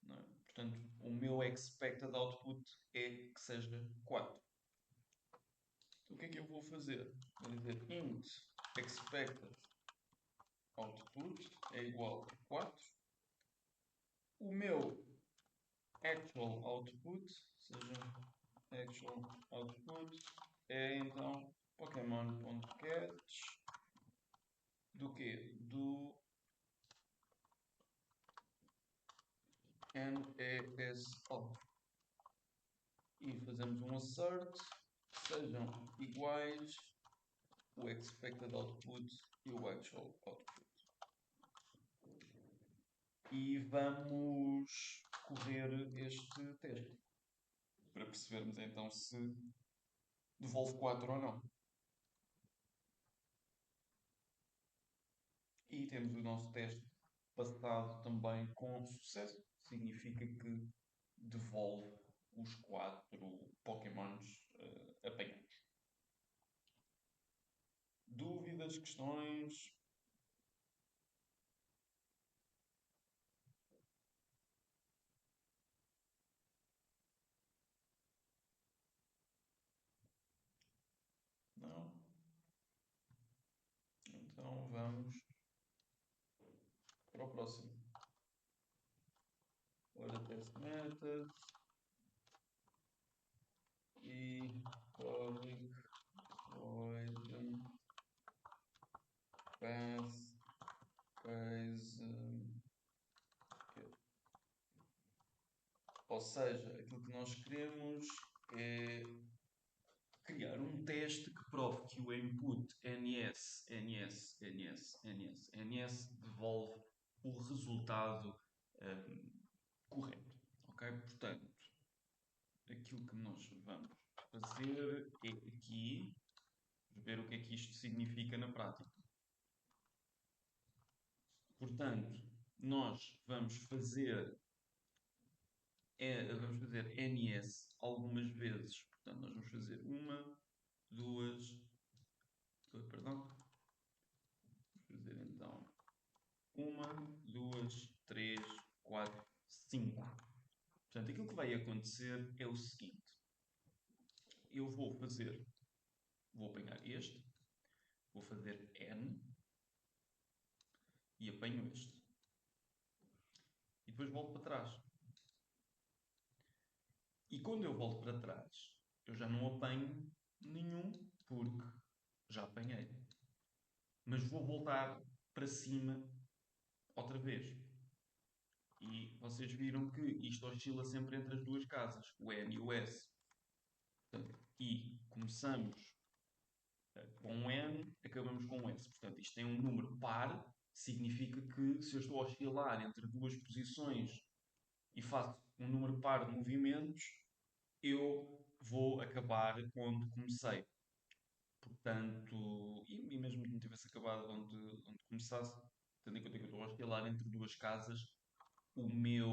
Não é? Portanto, o meu expected output é que seja 4. Então, o que é que eu vou fazer? Vou dizer int expected output é igual a 4. O meu actual output, seja actual output, é então Pokémon.catch do quê? Do NESO. E fazemos um assert, sejam iguais o expected output e o actual output. E vamos correr este teste para percebermos então se devolve 4 ou não. E temos o nosso teste passado também com sucesso. Significa que devolve os 4 Pokémons apanhados. Dúvidas, questões? Não? Então vamos para o próximo. Ora, test method e public void path case. Ou seja, aquilo que nós queremos é criar um teste que prove que o input NS devolve o resultado correto. Ok? Portanto, aquilo que nós vamos fazer é aqui ver o que é que isto significa na prática. Portanto, nós vamos fazer NS algumas vezes. Portanto, nós vamos fazer uma, duas, perdão. Vamos fazer então Uma, duas, três, quatro, cinco. Portanto, aquilo que vai acontecer é o seguinte. Eu vou apanhar este, vou fazer N e apanho este. E depois volto para trás. E quando eu volto para trás, eu já não apanho nenhum, porque já apanhei. Mas vou voltar para cima outra vez. E vocês viram que isto oscila sempre entre as duas casas, o N e o S. Portanto, e começamos com um N, acabamos com um S. Portanto, isto tem um número par, significa que se eu estou a oscilar entre duas posições e faço um número par de movimentos, eu vou acabar onde comecei. Portanto, e mesmo que não tivesse acabado onde começasse, tendo em conta que eu estou a oscilar entre duas casas, o meu,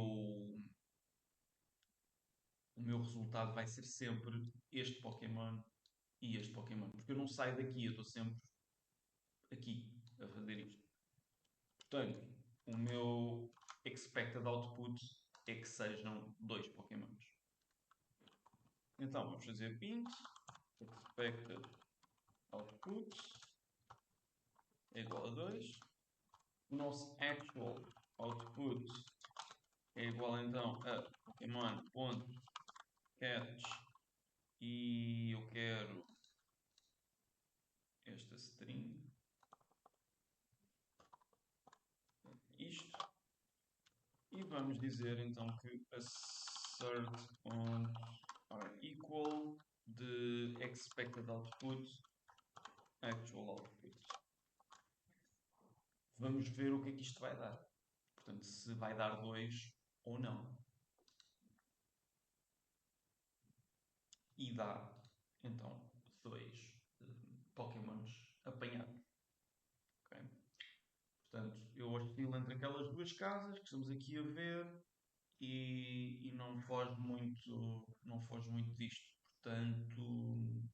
o meu resultado vai ser sempre este Pokémon e este Pokémon. Porque eu não saio daqui, eu estou sempre aqui a fazer isto. Portanto, o meu expected output é que sejam dois Pokémons. Então, vamos fazer int expected output é igual a 2. O nosso actual output é igual então a Pokémon.catch e eu quero esta string, isto, e vamos dizer então que assert on are equal de expected output actual output. Vamos ver o que é que isto vai dar. Portanto, se vai dar 2 ou não. E dá, então, 2 Pokémons apanhados. Okay? Portanto, eu oscilo entre aquelas duas casas que estamos aqui a ver e não foge muito disto. Portanto,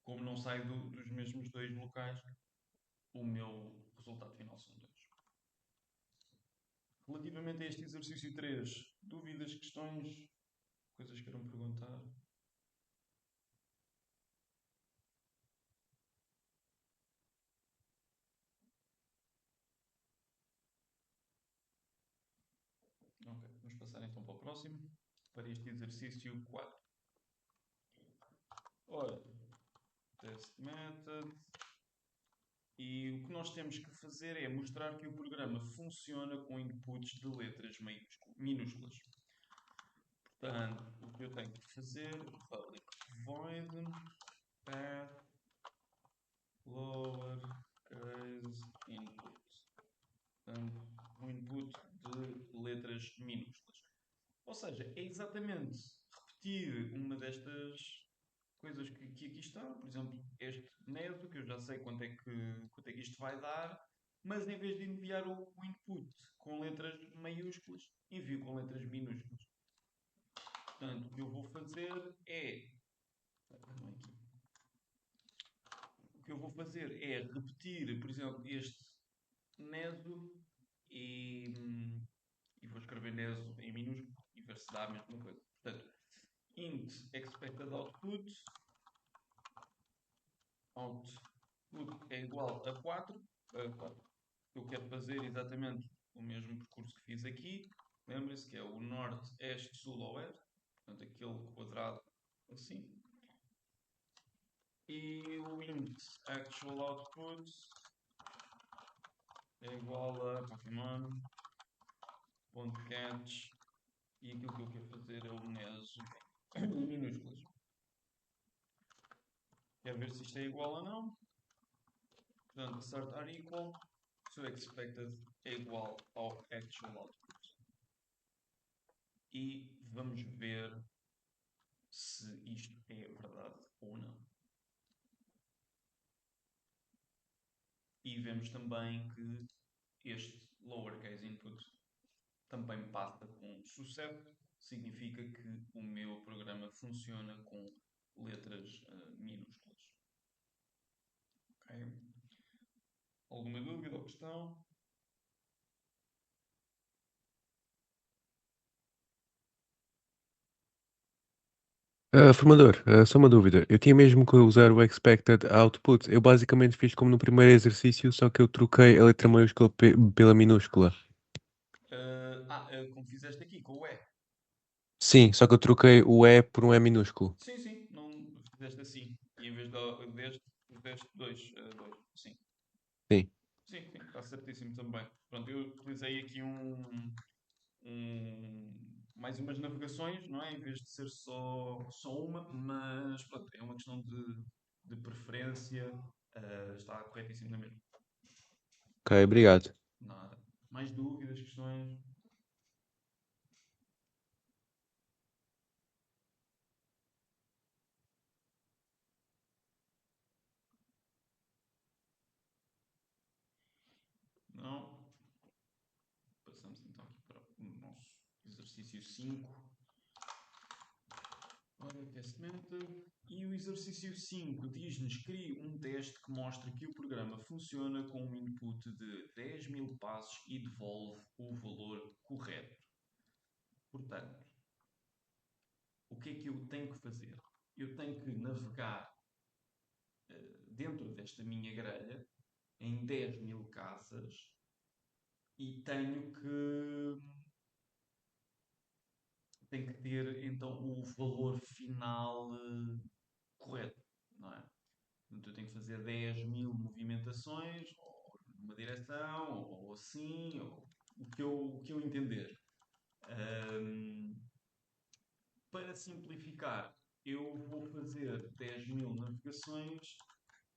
como não sai dos mesmos dois locais, o meu resultado final são 2. Relativamente a este exercício 3, dúvidas, questões, coisas que queiram perguntar? Ok, vamos passar então para o próximo, para este exercício 4. Ora, test method. E o que nós temos que fazer é mostrar que o programa funciona com inputs de letras minúsculas. Portanto, o que eu tenho que fazer, public void path lower case input. Portanto, um input de letras minúsculas. Ou seja, é exatamente repetir uma destas coisas que aqui estão. Por exemplo, este neto, que eu já sei quanto é que isto vai dar, mas em vez de enviar o input com letras maiúsculas, envio com letras minúsculas. Portanto, o que eu vou fazer é. O que eu vou fazer é repetir, por exemplo, este neso e vou escrever neso em minúsculo e ver se dá a mesma coisa. Portanto, int expected output é igual a 4. Eu quero fazer exatamente o mesmo percurso que fiz aqui. Lembrem-se que é o norte, este, sul, oeste. Portanto, aquele quadrado assim. E o int actual output é igual a Pokémon.catch e aquilo que eu quero fazer é o neso em minúsculas. Quero ver se isto é igual ou não. Portanto, assert are equal, so expected é igual ao actual output. E vamos ver se isto é verdade ou não. E vemos também que este lowercase input também passa com sucesso, significa que o meu programa funciona com letras minúsculas. Okay? Alguma dúvida ou a questão. Formador, só uma dúvida. Eu tinha mesmo que usar o expected output. Eu basicamente fiz como no primeiro exercício, só que eu troquei a letra maiúscula pela minúscula. Como fizeste aqui, com o E. Sim, só que eu troquei o E por um E minúsculo. Sim, sim, não fizeste assim. E em vez deste dois. Sim. Sim. Sim, sim, está certíssimo também. Pronto, eu utilizei aqui mais umas navegações, não é? Em vez de ser só uma, mas pronto, é uma questão de preferência. Está corretíssimo na mesma. Ok, obrigado. Nada. Mais dúvidas, questões? Não? Passamos então aqui para o nosso exercício 5. Ora, testamento. E o exercício 5 diz-nos: crie um teste que mostre que o programa funciona com um input de 10.000 passos e devolve o valor correto. Portanto, o que é que eu tenho que fazer? Eu tenho que navegar dentro desta minha grelha em 10.000 casas e tenho que ter então o valor final correto, não é? Portanto, eu tenho que fazer 10.000 movimentações, ou numa direção, ou assim, ou o que eu entender. Ahm, para simplificar, eu vou fazer 10.000 navegações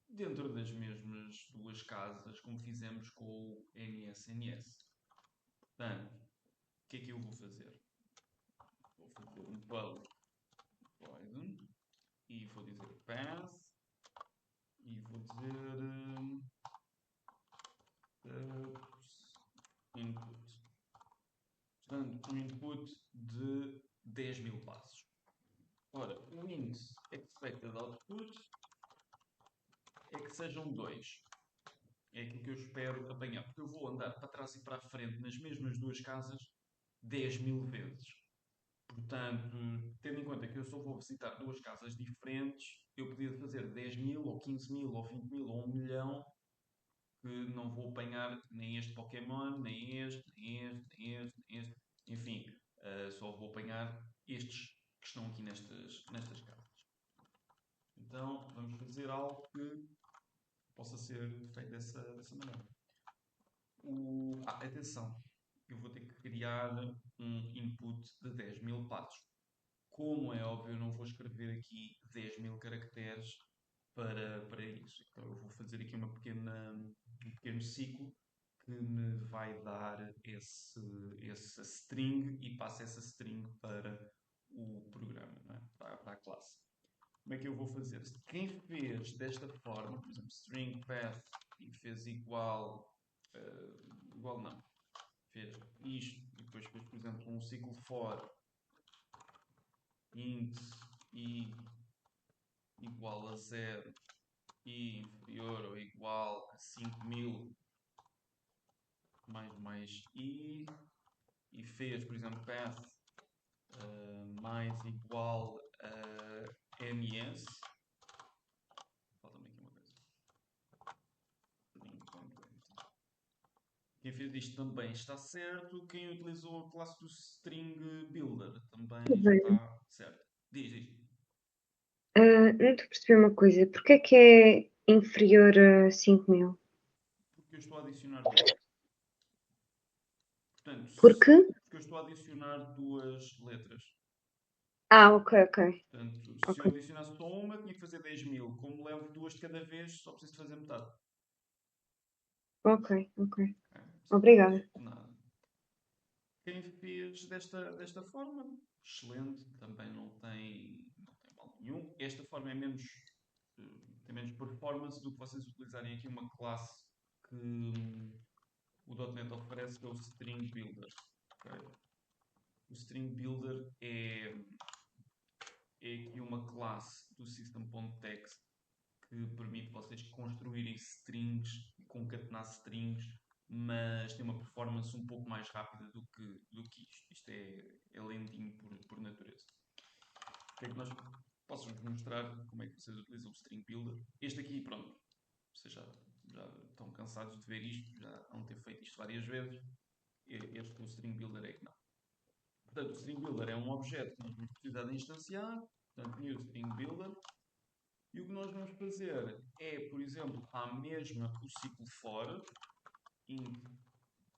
dentro das mesmas duas casas, como fizemos com o NSNS. Portanto, o que é que eu vou fazer? Vou fazer um public void e vou dizer path e vou dizer input. Portanto, um input de 10.000 passos. Ora, o int expected output é que sejam 2. É aquilo que eu espero apanhar, porque eu vou andar para trás e para a frente nas mesmas duas casas 10.000 vezes. Portanto, tendo em conta que eu só vou visitar duas casas diferentes, eu podia fazer 10.000 ou 15.000 ou 20.000 ou 1 milhão, que não vou apanhar nem este Pokémon, nem este, nem este, nem este, nem este. Enfim, só vou apanhar estes que estão aqui nestas casas. Então, vamos fazer algo que possa ser feito dessa maneira. Atenção, eu vou ter que criar um input de 10.000 passos. Como é óbvio, eu não vou escrever aqui 10.000 caracteres para isso. Então eu vou fazer aqui um pequeno ciclo que me vai dar essa string e passa essa string para o programa, não é? para a classe. Como é que eu vou fazer? Quem fez desta forma, por exemplo, string path e fez igual não, fez isto e depois fez, por exemplo, um ciclo for int i igual a 0 e inferior ou igual a 5.000 mais i fez, por exemplo, path mais igual a ms. Falta-me aqui uma coisa. Quem fez isto também está certo. Quem utilizou a classe do string builder também está certo. Diz. Não estou a perceber uma coisa. Porquê é que é inferior a 5.000? Porque eu estou a adicionar duas. Portanto, Porque? porque eu estou a adicionar duas letras. Ok. Portanto, se eu Ok. adicionasse só uma, tinha que fazer 10.000. Como levo duas de cada vez, só preciso de fazer metade. Ok. Ok? Obrigada. Nada. Quem fez desta forma, excelente, também não tem mal nenhum. Esta forma tem menos performance do que vocês utilizarem aqui uma classe que o .NET oferece, que é o String Builder. Okay? O String Builder é aqui uma classe do System.txt que permite vocês construírem strings, concatenar strings, mas tem uma performance um pouco mais rápida do que isto. Isto é lentinho por natureza. O que é que nós posso-vos mostrar como é que vocês utilizam o String Builder? Este aqui, pronto, vocês já estão cansados de ver isto, já vão ter feito isto várias vezes. Este, o String Builder, é que não. Portanto, o String Builder é um objeto que nós vamos precisar de instanciar, portanto, new String Builder. E o que nós vamos fazer é, por exemplo, à mesma o ciclo for, int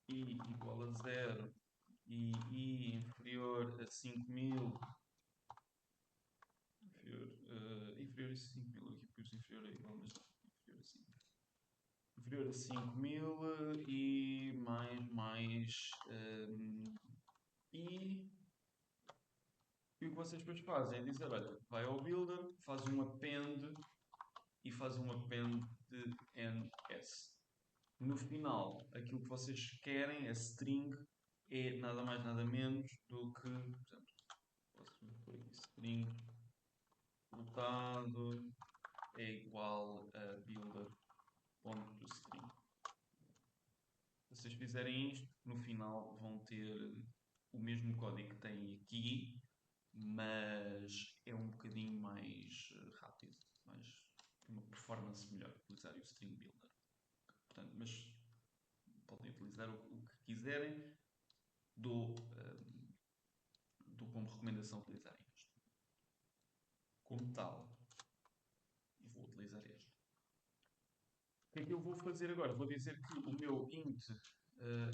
i igual a 0 e i inferior a 5000, inferior a 5000, aqui pus inferior a igual, mas não, inferior a 5000. Inferior a 5000 e mais e o que vocês depois fazem é dizer, olha, vai ao builder, faz um append e faz um append de ns. No final, aquilo que vocês querem, a string, é nada mais nada menos do que, portanto, posso pôr aqui string lotado é igual a builder.string. Se vocês fizerem isto, no final vão ter o mesmo código que têm aqui, mas é um bocadinho mais rápido, tem uma performance melhor utilizar o String Builder. Portanto, mas podem utilizar o que quiserem, dou como recomendação utilizarem este. Como tal, e vou utilizar este. O que é que eu vou fazer agora? Vou dizer que o meu int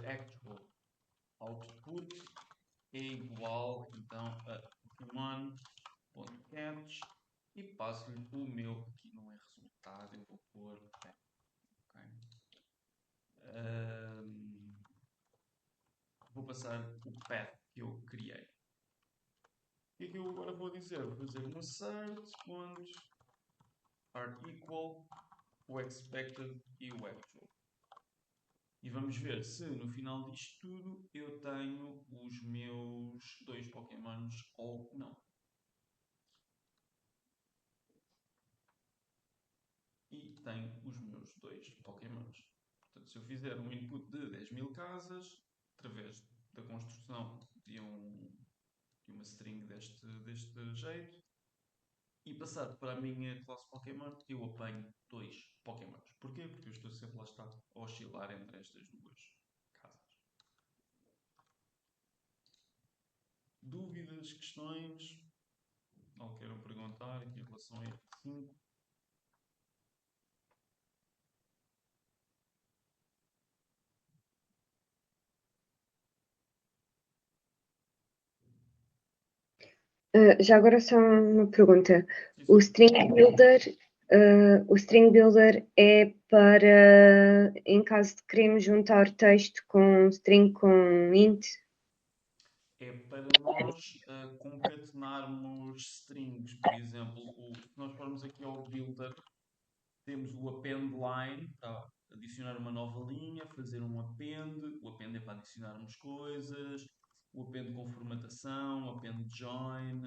actual output é igual então a Pokemon.catch e passo-lhe o meu, aqui não é resultado, eu vou pôr path, okay? Vou passar o path que eu criei. O que é que eu agora vou dizer? Vou fazer um assert are equal o expected e o actual. E vamos ver se no final disto tudo eu tenho os meus 2 Pokémons ou não. E tenho os meus 2 Pokémons. Portanto, se eu fizer um input de 10.000 casas, através da construção de uma string deste jeito, e passar para a minha classe Pokémon, eu apanho 2 Pokémons. Porquê? Porque eu estou sempre lá está a oscilar entre estas duas casas. Dúvidas, questões? Não queiram perguntar aqui em relação a este 5? Já agora só uma pergunta. Sim, O sim. String Builder é para, em caso de queremos juntar texto com string com int? É para nós concatenarmos strings. Por exemplo, se nós formos aqui ao builder, temos o append line para adicionar uma nova linha, fazer um append. O append é para adicionarmos coisas. O append com formatação, o append join,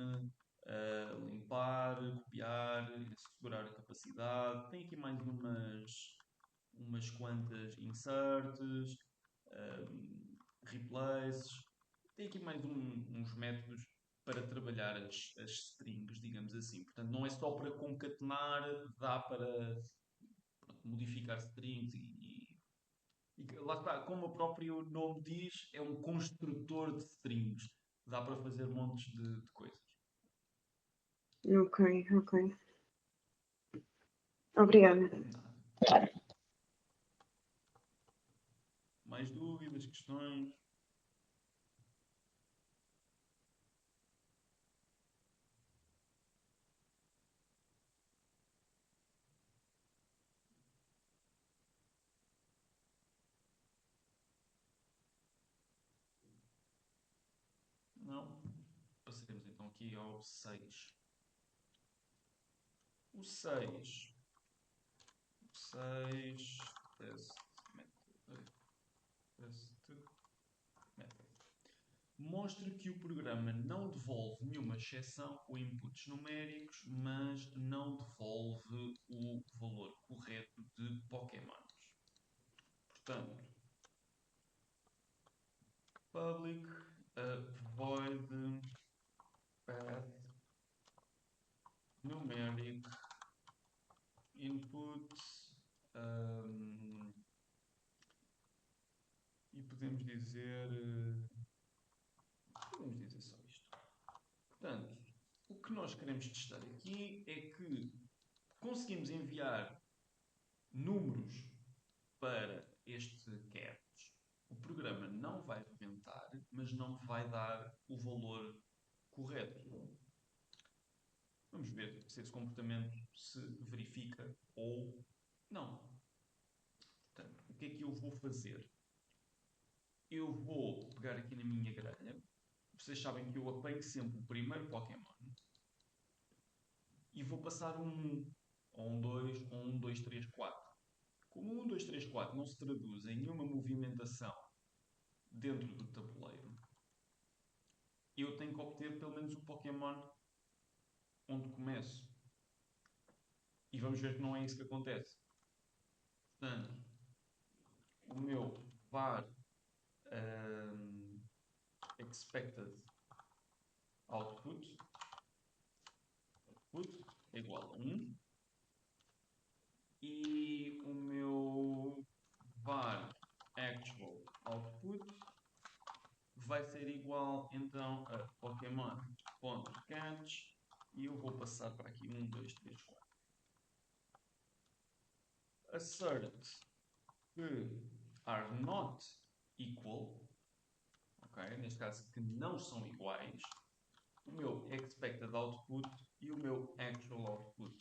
limpar, copiar, assegurar a capacidade. Tem aqui mais umas quantas inserts, replaces. Tem aqui mais uns métodos para trabalhar as strings, digamos assim. Portanto, não é só para concatenar, dá para modificar strings e lá está, como o próprio nome diz, é um construtor de strings. Dá para fazer montes de coisas. Ok. Obrigada. Nada. Mais dúvidas, questões? Não? Passaremos então aqui ao 6. O 6. test method. mostra que o programa não devolve nenhuma exceção ou inputs numéricos, mas não devolve o valor correto de Pokémons. Portanto, public void path numeric input e podemos dizer só isto. Portanto, o que nós queremos testar aqui é que conseguimos enviar números para este cat. O programa não vai rebentar, mas não vai dar o valor correto. Vamos ver se esse comportamento se verifica ou não. Portanto, o que é que eu vou fazer? Eu vou pegar aqui na minha grelha. Vocês sabem que eu apanho sempre o primeiro Pokémon e vou passar um 1, ou um 2, ou um 2, 3, 4. Como o 1, 2, 3, 4 não se traduz em nenhuma movimentação dentro do tabuleiro, eu tenho que obter pelo menos o Pokémon onde começo. E vamos ver que não é isso que acontece. Portanto, o meu var expected output é igual a 1 e o meu var actual output vai ser igual então a Pokémon.catch e eu vou passar para aqui 1, 2, 3, 4. Assert que are not equal, ok? Neste caso que não são iguais, o meu expected output e o meu actual output.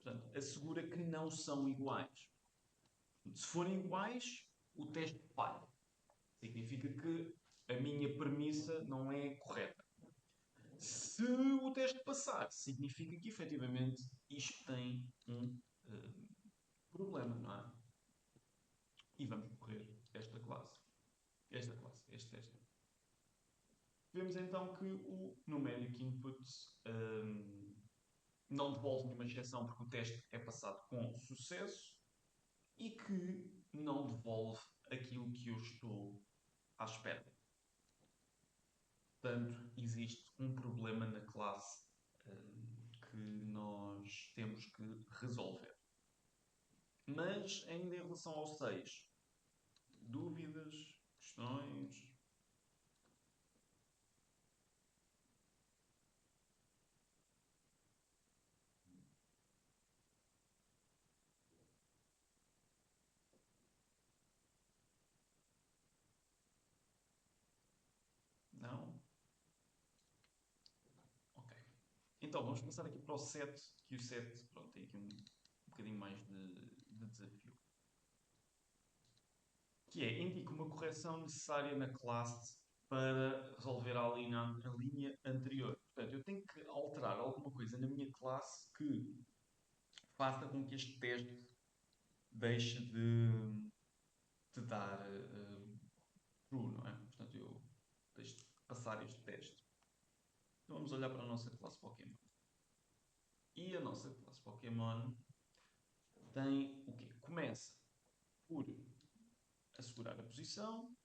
Portanto, assegura que não são iguais. Se forem iguais, o teste falha. Significa que a minha premissa não é correta. Se o teste passar, significa que efetivamente isto tem um problema, não é? E vamos correr este teste. Vemos então que o numeric input não devolve nenhuma exceção porque o teste é passado com sucesso e que não devolve aquilo que eu estou à espera. Portanto, existe um problema na classe que nós temos que resolver. Mas, ainda em relação ao 6, dúvidas, questões? Não? Ok. Então, vamos passar aqui para o 7, que o 7 pronto, tem aqui um bocadinho mais de desafio. Que é, indica uma correção necessária na classe para resolver a linha anterior. Portanto, eu tenho que alterar alguma coisa na minha classe que faça com que este teste deixe de dar true, não é? Portanto, eu deixo de passar este teste. Então vamos olhar para a nossa classe Pokémon. E a nossa classe Pokémon tem o quê? Começa por assegurar a posição,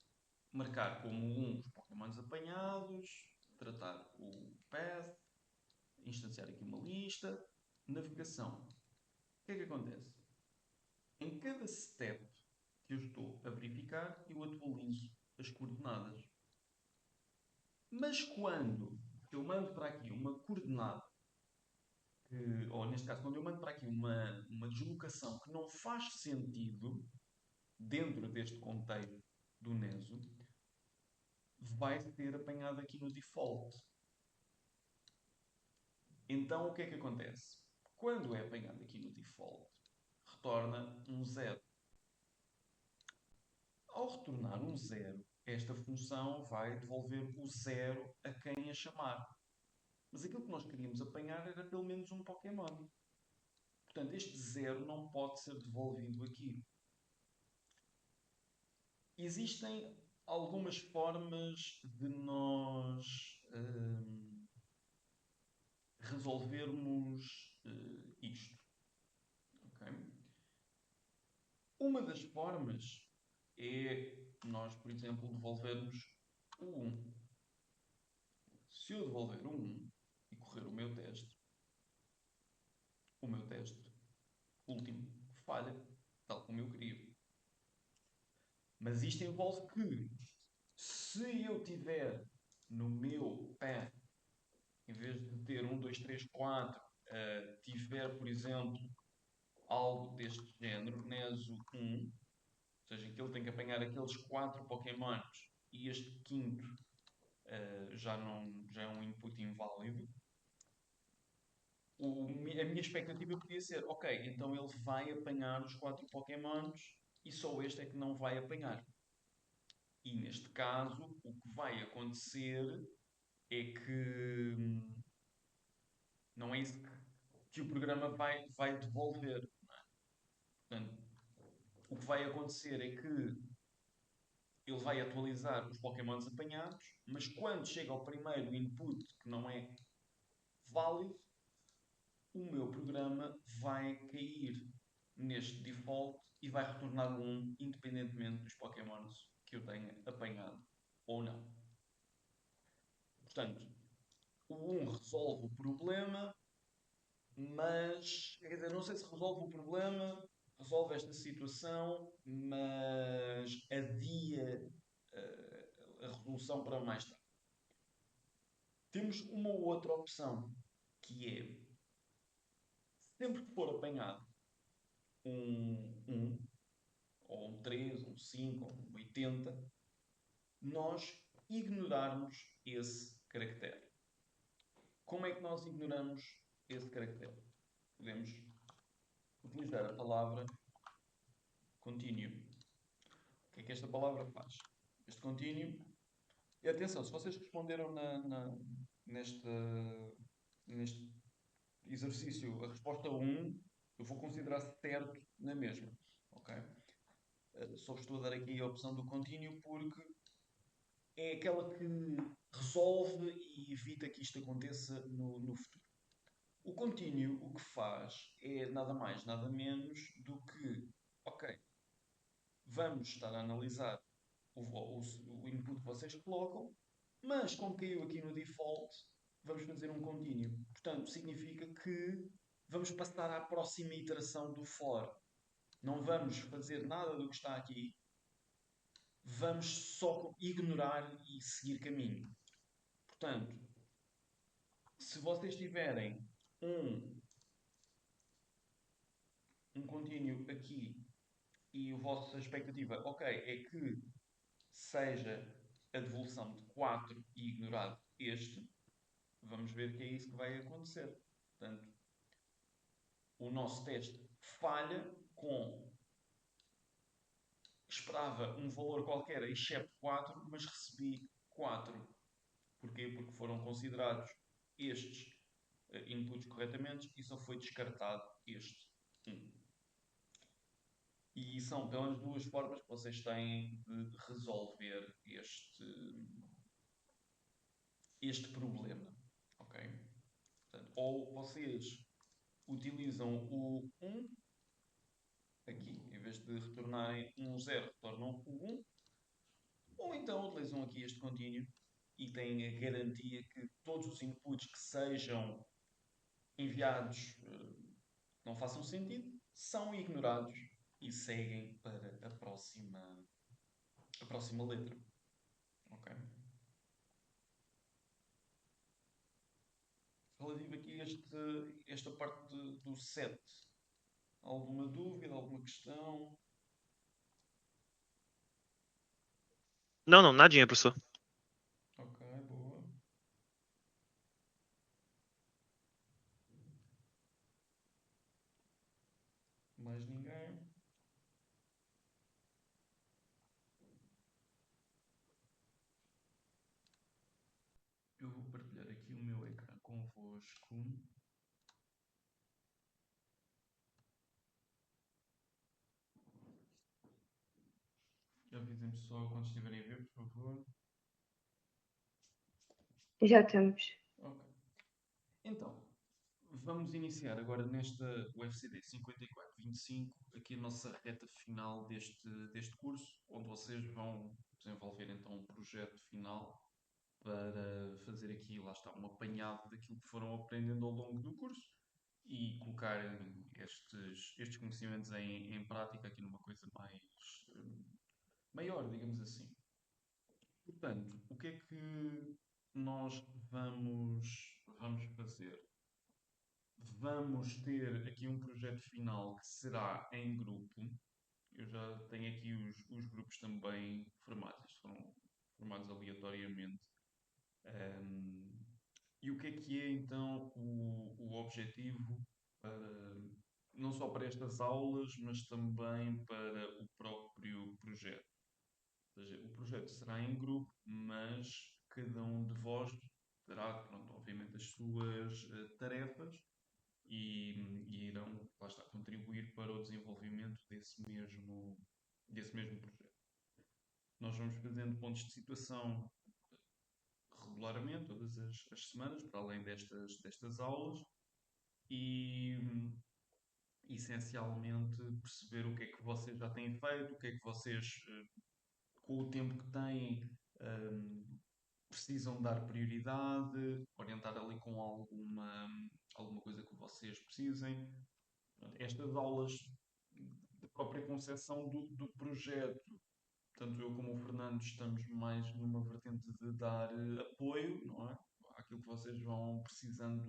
marcar como 1 os Pokémons apanhados, tratar o path, instanciar aqui uma lista, navegação. O que é que acontece? Em cada step que eu estou a verificar, eu atualizo as coordenadas. Mas quando eu mando para aqui uma coordenada, ou neste caso, quando eu mando para aqui uma deslocação que não faz sentido dentro deste contexto do NESO, vai ser apanhado aqui no default. Então, o que é que acontece? Quando é apanhado aqui no default, retorna um 0. Ao retornar um 0, esta função vai devolver o 0 a quem a chamar. Mas aquilo que nós queríamos apanhar era pelo menos um Pokémon. Portanto, este 0 não pode ser devolvido aqui. Existem algumas formas de nós resolvermos isto. Ok? Uma das formas é nós, por exemplo, devolvermos o 1. Se eu devolver o 1 e correr o meu teste último falha, tal como eu queria. Mas isto envolve que, se eu tiver no meu path, em vez de ter 1, 2, 3, 4, tiver, por exemplo, algo deste género, Neso 1, ou seja, que ele tem que apanhar aqueles 4 Pokémons e este quinto já é um input inválido. A minha expectativa podia ser, ok, então ele vai apanhar os 4 Pokémons e só este é que não vai apanhar. E neste caso, o que vai acontecer é que não é isso que o programa vai devolver. Não é? Portanto, o que vai acontecer é que ele vai atualizar os Pokémons apanhados, mas quando chega ao primeiro input que não é válido, o meu programa vai cair neste default e vai retornar um independentemente dos Pokémons que eu tenha apanhado ou não. Portanto, o 1 resolve o problema, mas, quer dizer, não sei se resolve o problema, resolve esta situação, mas adia a resolução para mais tarde. Temos uma outra opção, que é, sempre que for apanhado um 1, ou um 3, um 5, ou um 80, nós ignorarmos esse caractere. Como é que nós ignoramos esse caractere? Podemos utilizar a palavra continue. O que é que esta palavra faz? Este continue. E atenção, se vocês responderam neste exercício a resposta 1, eu vou considerar certo na mesma. Ok? Só vos estou a dar aqui a opção do continue porque é aquela que resolve e evita que isto aconteça no futuro. O continue o que faz é nada mais, nada menos do que, ok, vamos estar a analisar o input que vocês colocam, mas como caiu aqui no default, vamos fazer um continue. Portanto, significa que vamos passar à próxima iteração do for. Não vamos fazer nada do que está aqui, vamos só ignorar e seguir caminho. Portanto, se vocês tiverem um contínuo aqui e a vossa expectativa, ok, é que seja a devolução de 4 e ignorado este, vamos ver que é isso que vai acontecer. Portanto, o nosso teste falha com esperava um valor qualquer, excepto 4, mas recebi 4. Porquê? Porque foram considerados estes inputs corretamente e só foi descartado este 1. E são pelas duas formas que vocês têm de resolver este problema. Ok? Portanto, ou vocês utilizam o 1 aqui, em vez de retornarem um 0, retornam o 1, ou então utilizam aqui este contínuo e têm a garantia que todos os inputs que sejam enviados não façam sentido, são ignorados e seguem para a próxima letra. Ok? Relativo aqui a esta parte do set. Alguma dúvida, alguma questão? Não, não, nadinha, professor. Ok, boa. Mais ninguém? Eu vou partilhar aqui o meu ecrã convosco. Já vi Avisem-me só quando estiverem a ver, por favor. Já estamos. Ok. Então, vamos iniciar agora nesta UFCD 54-25, aqui a nossa reta final deste curso, onde vocês vão desenvolver então um projeto final para fazer aqui, lá está, um apanhado daquilo que foram aprendendo ao longo do curso e colocarem estes conhecimentos em prática aqui numa coisa mais maior, digamos assim. Portanto, o que é que nós vamos fazer? Vamos ter aqui um projeto final que será em grupo. Eu já tenho aqui os grupos também formados. Estes foram formados aleatoriamente. Ahm, e o que é então o objetivo para, não só para estas aulas, mas também para o próprio projeto? Ou seja, o projeto será em grupo, mas cada um de vós terá, pronto, obviamente, as suas tarefas e irão, lá está, contribuir para o desenvolvimento desse mesmo projeto. Nós vamos fazendo pontos de situação regularmente, todas as semanas, para além destas aulas, e essencialmente perceber o que é que vocês já têm feito, o que é que vocês, com o tempo que têm, precisam dar prioridade, orientar ali com alguma coisa que vocês precisem. Estas aulas de própria concepção do projeto, tanto eu como o Fernando estamos mais numa vertente de dar apoio, não é? Àquilo que vocês vão precisando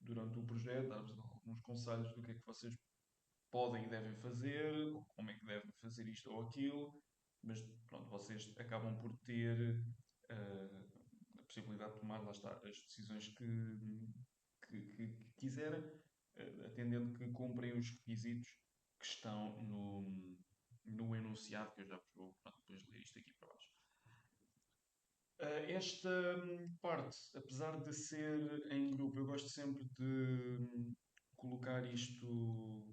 durante o projeto, dar-vos alguns conselhos do que é que vocês podem e devem fazer, como é que devem fazer isto ou aquilo, mas pronto, vocês acabam por ter a possibilidade de tomar, lá está, as decisões que quiserem, atendendo que cumprem os requisitos que estão no enunciado, que eu já vos vou pronto, depois ler isto aqui para baixo. Esta parte, apesar de ser em grupo, eu gosto sempre de colocar isto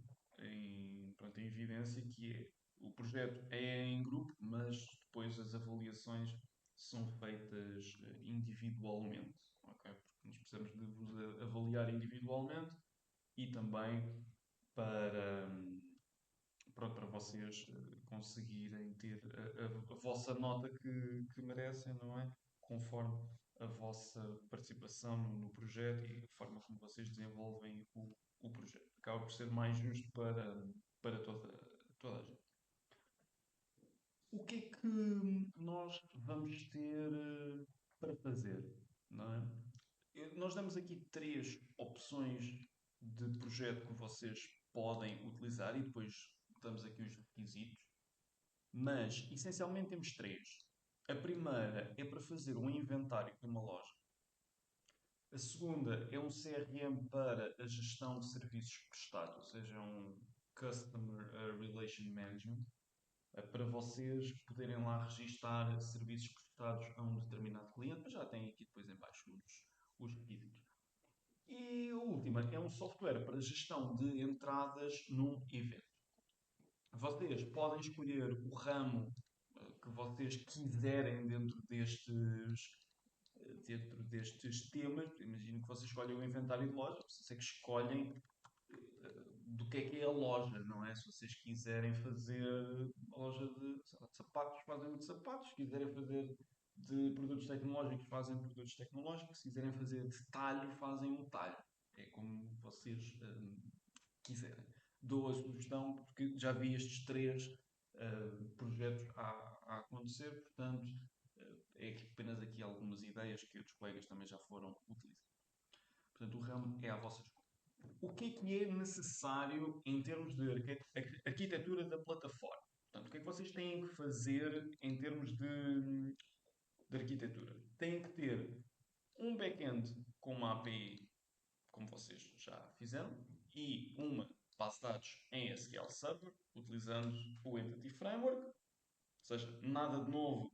pronto, em evidência, que é o projeto é em grupo, mas depois as avaliações são feitas individualmente, ok? Porque nós precisamos de vos avaliar individualmente e também para, pronto, para vocês conseguirem ter a vossa nota que merecem, não é? Conforme a vossa participação no projeto e a forma como vocês desenvolvem o projeto. Acaba por ser mais justo para toda a gente. O que é que nós vamos ter para fazer, não é? Nós damos aqui três opções de projeto que vocês podem utilizar e depois damos aqui os requisitos, mas essencialmente temos três. A primeira é para fazer um inventário de uma loja. A segunda é um CRM para a gestão de serviços prestados, ou seja, um Customer Relation Management, para vocês poderem lá registar serviços prestados a um determinado cliente, mas já têm aqui depois em baixo os requisitos. E a última é um software para gestão de entradas num evento. Vocês podem escolher o ramo que vocês quiserem dentro destes temas. Imagino que vocês escolhem o inventário de loja, vocês é que escolhem do que é a loja, não é? Se vocês quiserem fazer uma loja de sapatos, fazem de sapatos. Se quiserem fazer de produtos tecnológicos, fazem produtos tecnológicos. Se quiserem fazer de talho, fazem um talho. É como vocês quiserem. Dou a sugestão, porque já vi estes três projetos a acontecer, portanto, é apenas aqui algumas ideias que outros colegas também já foram utilizando. Portanto, o ramo é à vossa escolha. O que é necessário em termos de arquitetura da plataforma? Portanto, o que é que vocês têm que fazer em termos de arquitetura? Têm que ter um back-end com uma API, como vocês já fizeram, e uma base de dados em SQL Server, utilizando o Entity Framework. Ou seja, nada de novo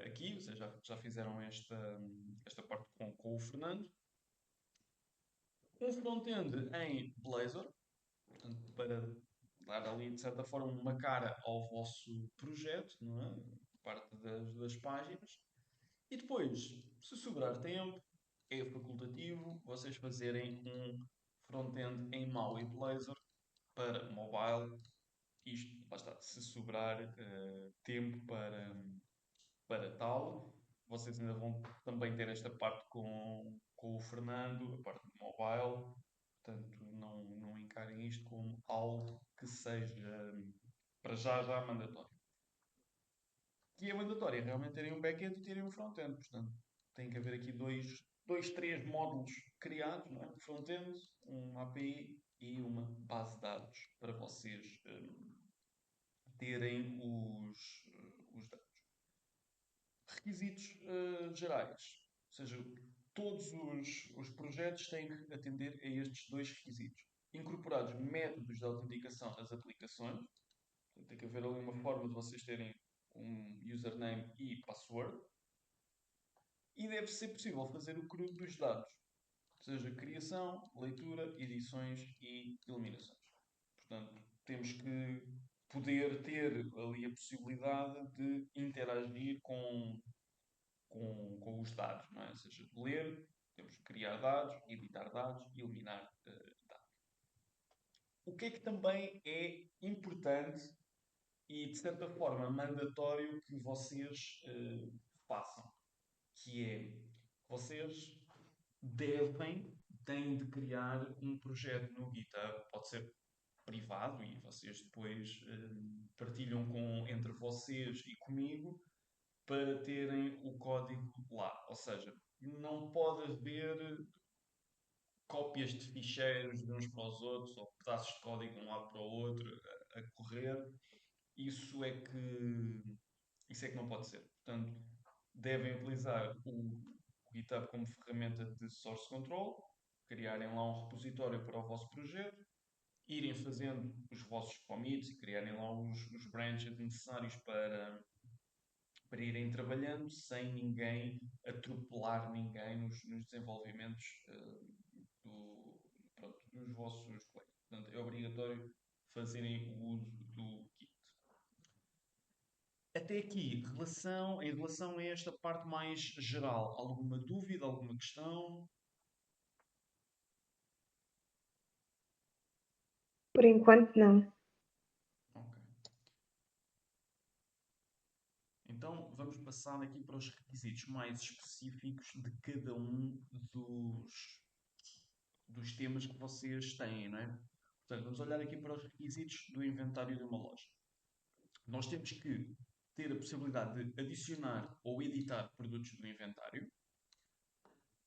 aqui, vocês já fizeram esta parte com o Fernando. Um front-end em Blazor, portanto, para dar ali, de certa forma, uma cara ao vosso projeto, não é? Parte das páginas. E depois, se sobrar tempo, é facultativo vocês fazerem um front-end em MAUI Blazor para mobile. Isto, lá está, se sobrar tempo para tal. Vocês ainda vão também ter esta parte com o Fernando, a parte de mobile. Portanto, não encarem isto como algo que seja para já mandatório. Que é mandatório é realmente terem um back-end e terem um front-end. Portanto, tem que haver aqui três módulos criados, não é? Um front-end, um API e uma base de dados para vocês terem os dados. Requisitos gerais. Ou seja, todos os projetos têm que atender a estes dois requisitos. Incorporados métodos de autenticação das aplicações. Portanto, tem que haver ali uma forma de vocês terem um username e password. E deve ser possível fazer o crudo dos dados. Ou seja, criação, leitura, edições e eliminações. Portanto, temos que poder ter ali a possibilidade de interagir com os dados, não é? Ou seja, ler, temos que criar dados, editar dados e eliminar dados. O que é que também é importante e, de certa forma, mandatório que vocês façam? Que é, vocês têm de criar um projeto no GitHub, pode ser privado e vocês depois partilham entre vocês e comigo para terem o código lá. Ou seja, não pode haver cópias de ficheiros de uns para os outros ou pedaços de código de um lado para o outro a correr. Isso é que não pode ser. Portanto, devem utilizar o GitHub como ferramenta de source control, criarem lá um repositório para o vosso projeto, irem fazendo os vossos commits e criarem lá os branches necessários para irem trabalhando sem ninguém atropelar ninguém nos desenvolvimentos dos vossos colegas. Portanto, é obrigatório fazerem o uso do Git. Até aqui, em relação a esta parte mais geral, alguma dúvida, alguma questão? Por enquanto, não. Ok. Então, vamos passar aqui para os requisitos mais específicos de cada um dos temas que vocês têm, não é? Portanto, vamos olhar aqui para os requisitos do inventário de uma loja. Nós temos que ter a possibilidade de adicionar ou editar produtos do inventário.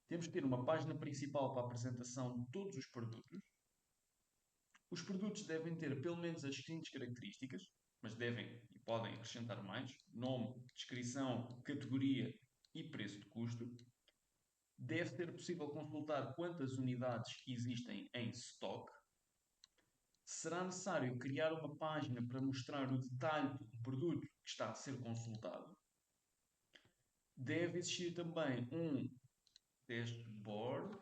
Temos que ter uma página principal para a apresentação de todos os produtos. Os produtos devem ter pelo menos as seguintes características, mas devem e podem acrescentar mais: nome, descrição, categoria e preço de custo. Deve ser possível consultar quantas unidades existem em stock. Será necessário criar uma página para mostrar o detalhe do produto que está a ser consultado. Deve existir também um dashboard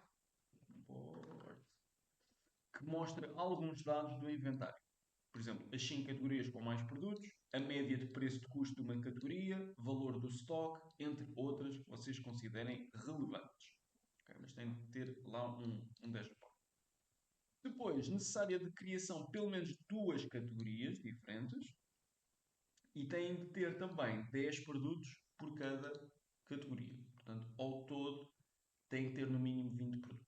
que mostra alguns dados do inventário. Por exemplo, as 5 categorias com mais produtos, a média de preço de custo de uma categoria, valor do stock, entre outras que vocês considerem relevantes. Okay? Mas tem de ter lá um dashboard. Depois, necessária de criação pelo menos 2 categorias diferentes e têm de ter também 10 produtos por cada categoria. Portanto, ao todo, tem de ter no mínimo 20 produtos.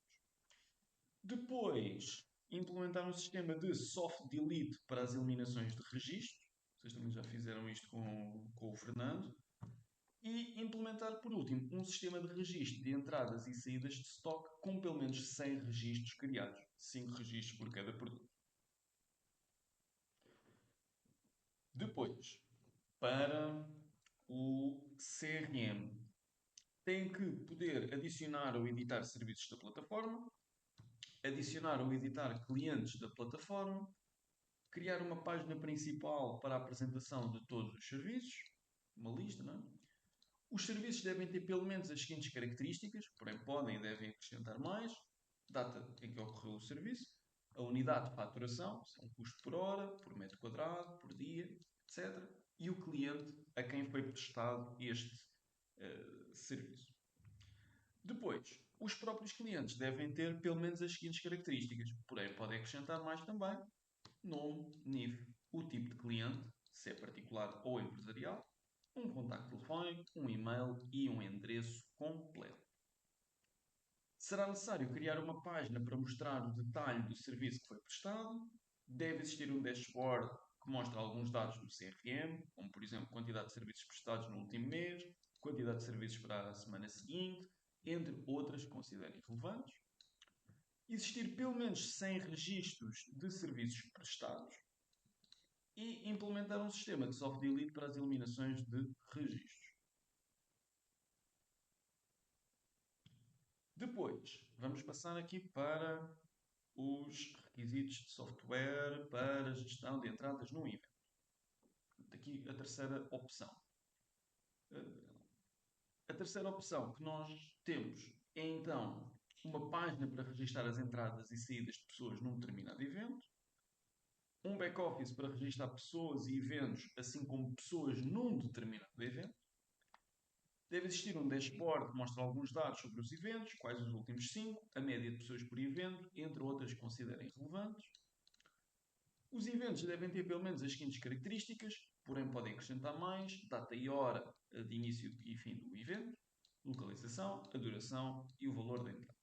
Depois, implementar um sistema de soft delete para as eliminações de registro. Vocês também já fizeram isto com o Fernando. E implementar, por último, um sistema de registro de entradas e saídas de stock com pelo menos 100 registros criados. 5 registros por cada produto. Depois, para o CRM, tem que poder adicionar ou editar serviços da plataforma, adicionar ou editar clientes da plataforma, criar uma página principal para a apresentação de todos os serviços, uma lista, não é? Os serviços devem ter pelo menos as seguintes características, porém podem e devem acrescentar mais: data em que ocorreu o serviço, a unidade de faturação, se é um custo por hora, por metro quadrado, por dia, etc. E o cliente a quem foi prestado este serviço. Depois, os próprios clientes devem ter pelo menos as seguintes características, porém podem acrescentar mais também: nome, NIF, o tipo de cliente, se é particular ou empresarial, um contacto telefónico, um e-mail e um endereço completo. Será necessário criar uma página para mostrar o detalhe do serviço que foi prestado. Deve existir um dashboard que mostra alguns dados do CRM, como por exemplo quantidade de serviços prestados no último mês, quantidade de serviços para a semana seguinte, entre outras que considerem relevantes. Existir pelo menos 100 registros de serviços prestados e implementar um sistema de soft delete para as eliminações de registros. Depois, vamos passar aqui para os requisitos de software para a gestão de entradas no evento. Aqui a terceira opção. A terceira opção que nós temos é então uma página para registrar as entradas e saídas de pessoas num determinado evento, um back-office para registrar pessoas e eventos, assim como pessoas num determinado evento. Deve existir um dashboard que mostra alguns dados sobre os eventos, quais os últimos 5, a média de pessoas por evento, entre outras que considerem relevantes. Os eventos devem ter pelo menos as seguintes características, porém podem acrescentar mais: data e hora de início e fim do evento, localização, a duração e o valor da entrada.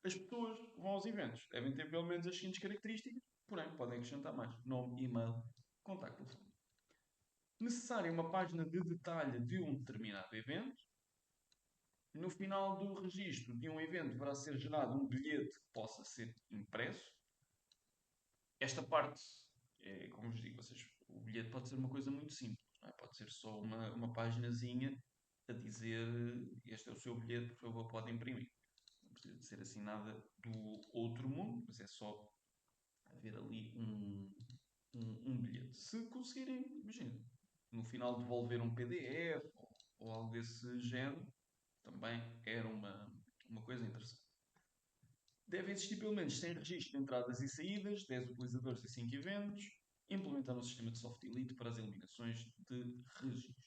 As pessoas que vão aos eventos devem ter pelo menos as seguintes características, porém podem acrescentar mais: nome, e-mail, contacto telefónico. Necessária uma página de detalhe de um determinado evento. No final do registro de um evento deverá ser gerado um bilhete que possa ser impresso. Esta parte, como vos digo, o bilhete pode ser uma coisa muito simples, não é? Pode ser só uma paginazinha a dizer: este é o seu bilhete, por favor, pode imprimir. Não precisa de ser assim nada do outro mundo, mas é só haver ali um bilhete. Se conseguirem, imaginem, no final devolver um PDF ou algo desse género, também era uma coisa interessante. Deve existir pelo menos 100 registros de entradas e saídas, 10 utilizadores e 5 eventos. Implementar um sistema de soft delete para as eliminações de registros.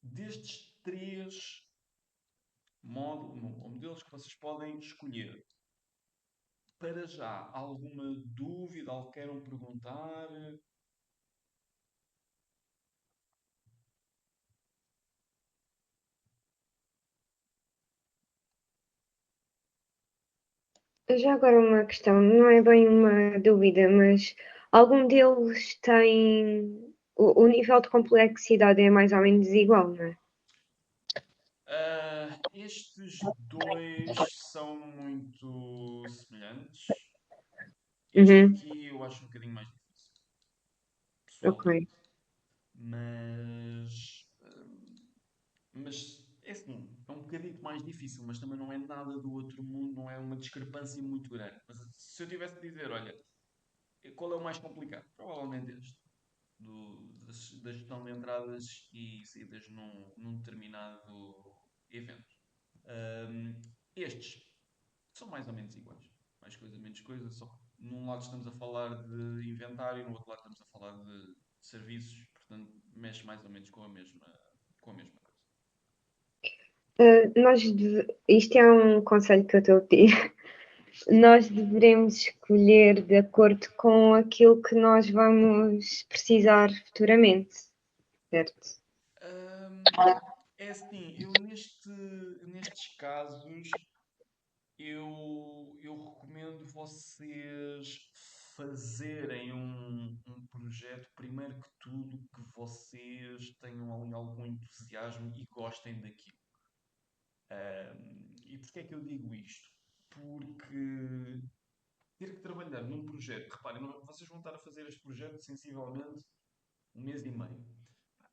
Destes 3 modelos que vocês podem escolher, para já, alguma dúvida, algo que queiram perguntar? Já agora uma questão, não é bem uma dúvida, mas algum deles tem o nível de complexidade é mais ou menos igual, não é? Estes dois são muito semelhantes. Uhum, Aqui eu acho um bocadinho mais difícil, ok. pessoalmente. Mas é assim, é um bocadinho mais difícil, mas também não é nada do outro mundo, não é uma discrepância muito grande. Mas se eu tivesse de dizer, olha, qual é o mais complicado? Provavelmente este, da gestão de entradas e saídas num determinado evento. Estes são mais ou menos iguais. Mais coisa, menos coisa, só que num lado estamos a falar de inventário, no outro lado estamos a falar de serviços, portanto mexe mais ou menos com a mesma coisa. Isto é um conselho que eu estou a pedir. Nós devemos escolher de acordo com aquilo que nós vamos precisar futuramente, certo? É assim, eu nestes casos eu recomendo vocês fazerem um projeto, primeiro que tudo, que vocês tenham ali algum entusiasmo e gostem daquilo. E porquê é que eu digo isto? Porque ter que trabalhar num projeto, reparem, vocês vão estar a fazer este projeto sensivelmente um mês e meio.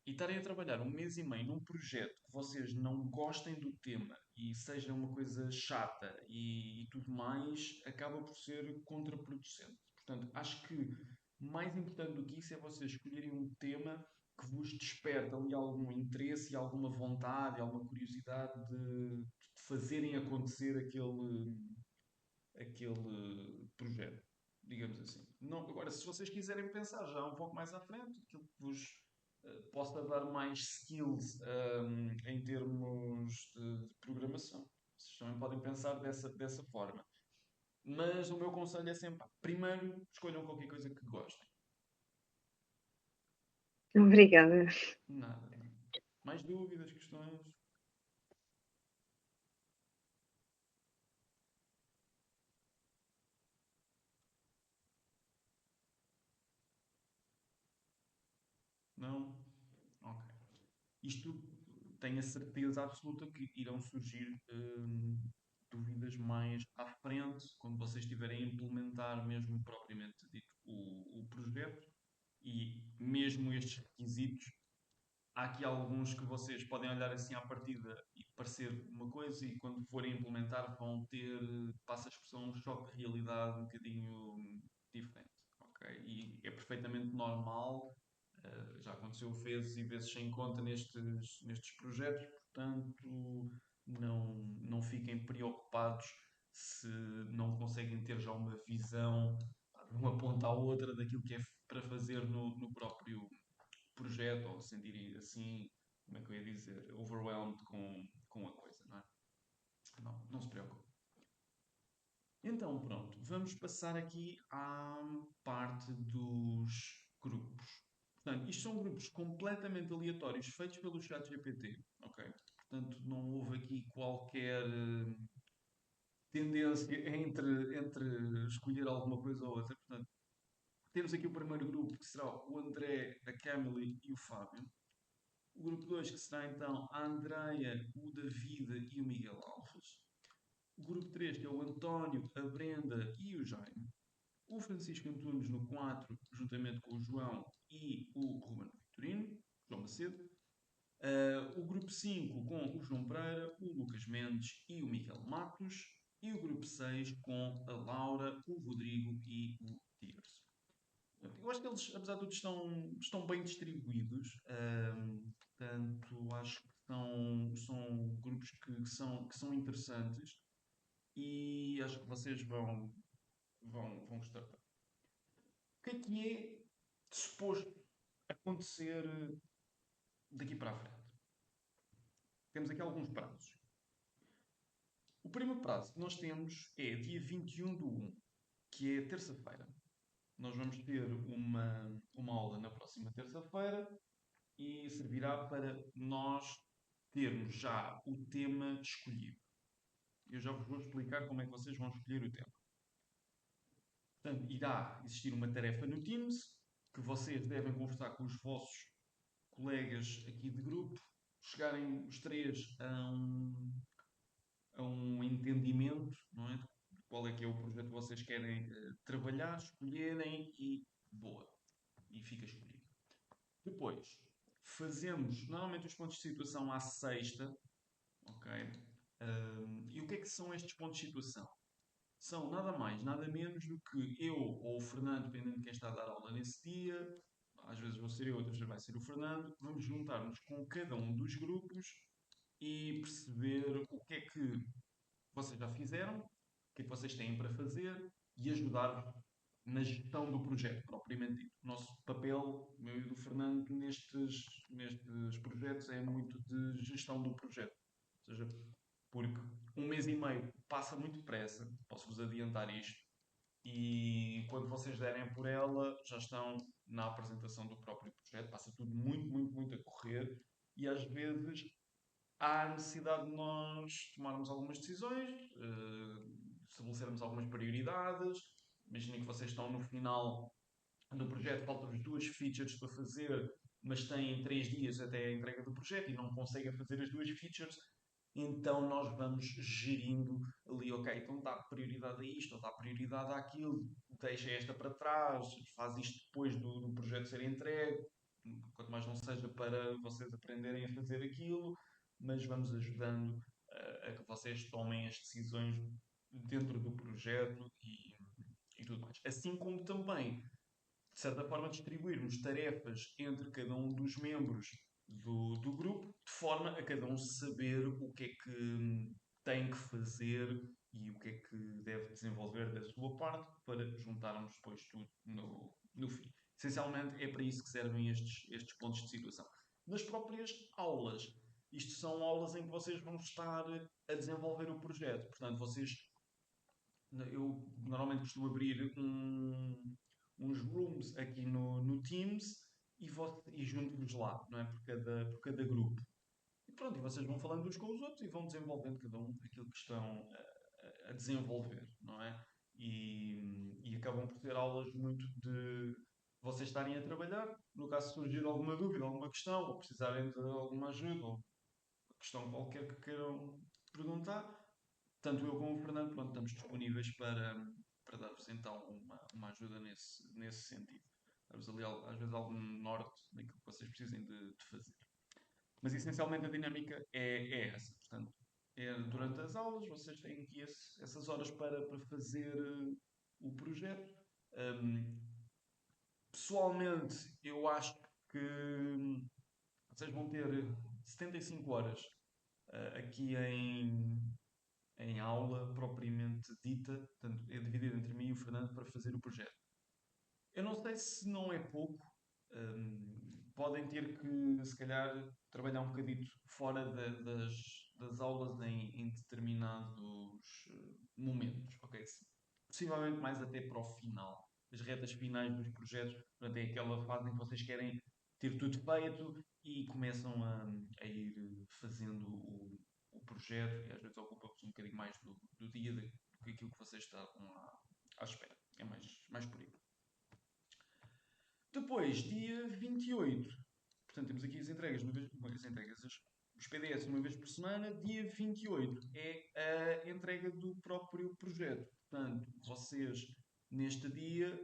E estarem a trabalhar um mês e meio num projeto que vocês não gostem do tema e seja uma coisa chata e tudo mais, acaba por ser contraproducente. Portanto, acho que mais importante do que isso é vocês escolherem um tema que vos desperte ali algum interesse e alguma vontade, alguma curiosidade de fazerem acontecer aquele projeto, digamos assim. Não, agora, se vocês quiserem pensar já um pouco mais à frente, aquilo que vos possa dar mais skills em termos de programação, vocês também podem pensar dessa forma. Mas o meu conselho é sempre, primeiro, escolham qualquer coisa que gostem. Obrigada. Nada. Mais dúvidas, questões? Não? Ok. Isto tenho a certeza absoluta que irão surgir dúvidas mais à frente, quando vocês estiverem a implementar mesmo propriamente dito o projeto e mesmo estes requisitos. Há aqui alguns que vocês podem olhar assim à partida e parecer uma coisa e quando forem implementar vão ter, passa a expressão, um choque de realidade um bocadinho diferente, ok? E é perfeitamente normal, já aconteceu vezes e vezes sem conta nestes projetos, portanto não fiquem preocupados se não conseguem ter já uma visão de uma ponta à outra daquilo que é para fazer no próprio projeto ou se sentirem assim, como é que eu ia dizer, overwhelmed com a coisa, não é? Não se preocupe. Então, pronto, vamos passar aqui à parte dos grupos. Portanto, isto são grupos completamente aleatórios feitos pelo ChatGPT, ok? Portanto, não houve aqui qualquer tendência entre escolher alguma coisa ou outra. Portanto, temos aqui o primeiro grupo que será o André, a Camille e o Fábio. O grupo 2 que será então a Andreia, o David e o Miguel Alves. O grupo 3 que é o António, a Brenda e o Jaime. O Francisco Antunes no 4, juntamente com o João e o Ruben Vitorino, João Macedo. O grupo 5 com o João Pereira, o Lucas Mendes e o Miguel Matos. E o grupo 6 com a Laura, o Rodrigo e o Tigres. Eu acho que eles, apesar de tudo, estão bem distribuídos. Portanto, acho que são grupos que são interessantes e acho que vocês vão gostar. O que é suposto acontecer daqui para a frente? Temos aqui alguns prazos. O primeiro prazo que nós temos é dia 21/1, que é terça-feira. Nós vamos ter uma aula na próxima terça-feira e servirá para nós termos já o tema escolhido. Eu já vos vou explicar como é que vocês vão escolher o tema. Portanto, irá existir uma tarefa no Teams que vocês devem conversar com os vossos colegas aqui de grupo, chegarem os três a um entendimento, não é? De qual é que é o projeto que vocês querem trabalhar, escolherem e boa. E fica escolhido. Depois, fazemos normalmente os pontos de situação à sexta, ok? E o que é que são estes pontos de situação? São nada mais, nada menos do que eu ou o Fernando, dependendo de quem está a dar aula nesse dia, às vezes vou ser eu, outras vezes vai ser o Fernando, vamos juntar-nos com cada um dos grupos e perceber o que é que vocês já fizeram, o que é que vocês têm para fazer e ajudar-vos na gestão do projeto, propriamente dito. O nosso papel, meu e do Fernando, nestes projetos é muito de gestão do projeto. Ou seja, porque um mês e meio passa muito depressa, posso-vos adiantar isto, e quando vocês derem por ela, já estão na apresentação do próprio projeto, passa tudo muito, muito, muito a correr, e às vezes há necessidade de nós tomarmos algumas decisões, estabelecermos algumas prioridades. Imaginem que vocês estão no final do projeto, faltam-vos 2 features para fazer, mas têm 3 dias até a entrega do projeto e não conseguem fazer as 2 features. Então nós vamos gerindo ali, ok, então dá prioridade a isto, ou dá prioridade àquilo, deixa esta para trás, faz isto depois do projeto ser entregue, quanto mais não seja para vocês aprenderem a fazer aquilo, mas vamos ajudando a que vocês tomem as decisões dentro do projeto e tudo mais. Assim como também, de certa forma, distribuirmos tarefas entre cada um dos membros do grupo, de forma a cada um saber o que é que tem que fazer e o que é que deve desenvolver da sua parte para juntarmos depois tudo no fim. Essencialmente é para isso que servem estes pontos de situação. Nas próprias aulas, isto são aulas em que vocês vão estar a desenvolver o projeto. Portanto, eu normalmente costumo abrir uns rooms aqui no Teams e junto-vos lá, não é? Por cada grupo. E pronto, e vocês vão falando uns com os outros e vão desenvolvendo cada um aquilo que estão a desenvolver, não é? E acabam por ter aulas muito de vocês estarem a trabalhar, no caso de surgir alguma dúvida, alguma questão, ou precisarem de alguma ajuda, ou questão qualquer que queiram perguntar, tanto eu como o Fernando, pronto, estamos disponíveis para dar-vos então uma ajuda nesse sentido. Dar-vos ali, às vezes, algum norte naquilo que vocês precisem de fazer. Mas essencialmente a dinâmica é essa. Portanto, durante as aulas vocês têm aqui essas horas para fazer o projeto. Um, Pessoalmente, eu acho que vocês vão ter 75 horas aqui em aula propriamente dita, portanto, é dividido entre mim e o Fernando para fazer o projeto. Eu não sei se não é pouco, podem ter que, se calhar, trabalhar um bocadito fora das aulas em determinados momentos, ok? Possivelmente mais até para o final, as retas finais dos projetos, portanto, é aquela fase em que vocês querem ter tudo feito e começam a ir fazendo o projeto e às vezes ocupa-vos um bocadinho mais do dia do que aquilo que vocês estavam à espera. É mais por aí. Depois, dia 28. Portanto, temos aqui as entregas, os PDS uma vez por semana. Dia 28 é a entrega do próprio projeto. Portanto, vocês, neste dia,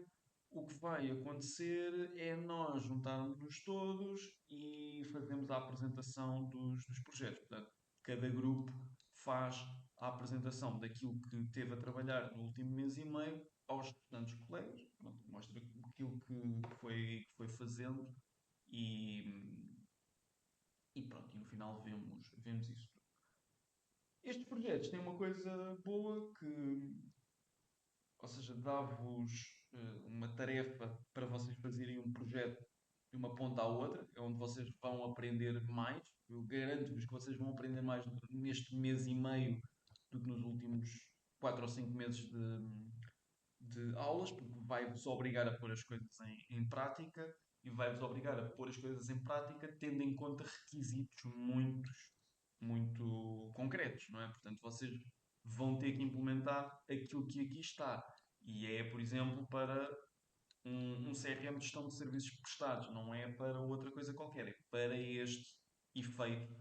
o que vai acontecer é nós juntarmos-nos todos e fazemos a apresentação dos projetos. Portanto, cada grupo faz a apresentação daquilo que teve a trabalhar no último mês e meio aos restantes colegas. Pronto, mostra aquilo que foi fazendo e, e pronto, e no final vemos isso tudo. Estes projetos têm uma coisa boa que, ou seja, dá-vos uma tarefa para vocês fazerem um projeto de uma ponta à outra, é onde vocês vão aprender mais. Eu garanto-vos que vocês vão aprender mais neste mês e meio do que nos últimos 4 ou 5 meses de aulas, porque vai-vos obrigar a pôr as coisas em prática e vai-vos obrigar a pôr as coisas em prática tendo em conta requisitos muito concretos, não é? Portanto, vocês vão ter que implementar aquilo que aqui está. E é, por exemplo, para um CRM de gestão de serviços prestados, não é para outra coisa qualquer, é para este efeito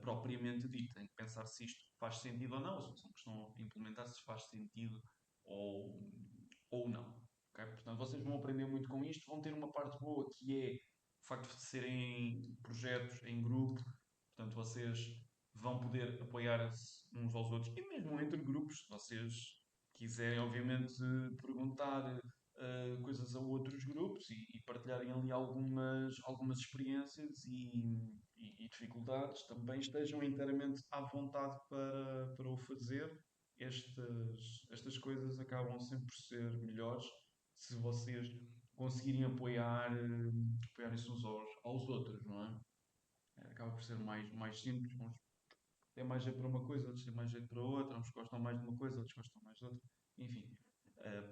propriamente dito. Tem que pensar se isto faz sentido ou não, a solução que estão a implementar se faz sentido ou, ou não. Ok? Portanto, vocês vão aprender muito com isto, vão ter uma parte boa que é o facto de serem projetos em grupo, portanto, vocês vão poder apoiar-se uns aos outros e mesmo entre grupos, se vocês quiserem, obviamente, perguntar coisas a outros grupos e partilharem ali algumas experiências e dificuldades, também estejam inteiramente à vontade para o fazer. Estas coisas acabam sempre por ser melhores se vocês conseguirem apoiar-se uns aos outros, não é? Acaba por ser mais simples. Uns têm mais jeito para uma coisa, outros têm mais jeito para outra, uns gostam mais de uma coisa, outros gostam mais de outra. Enfim,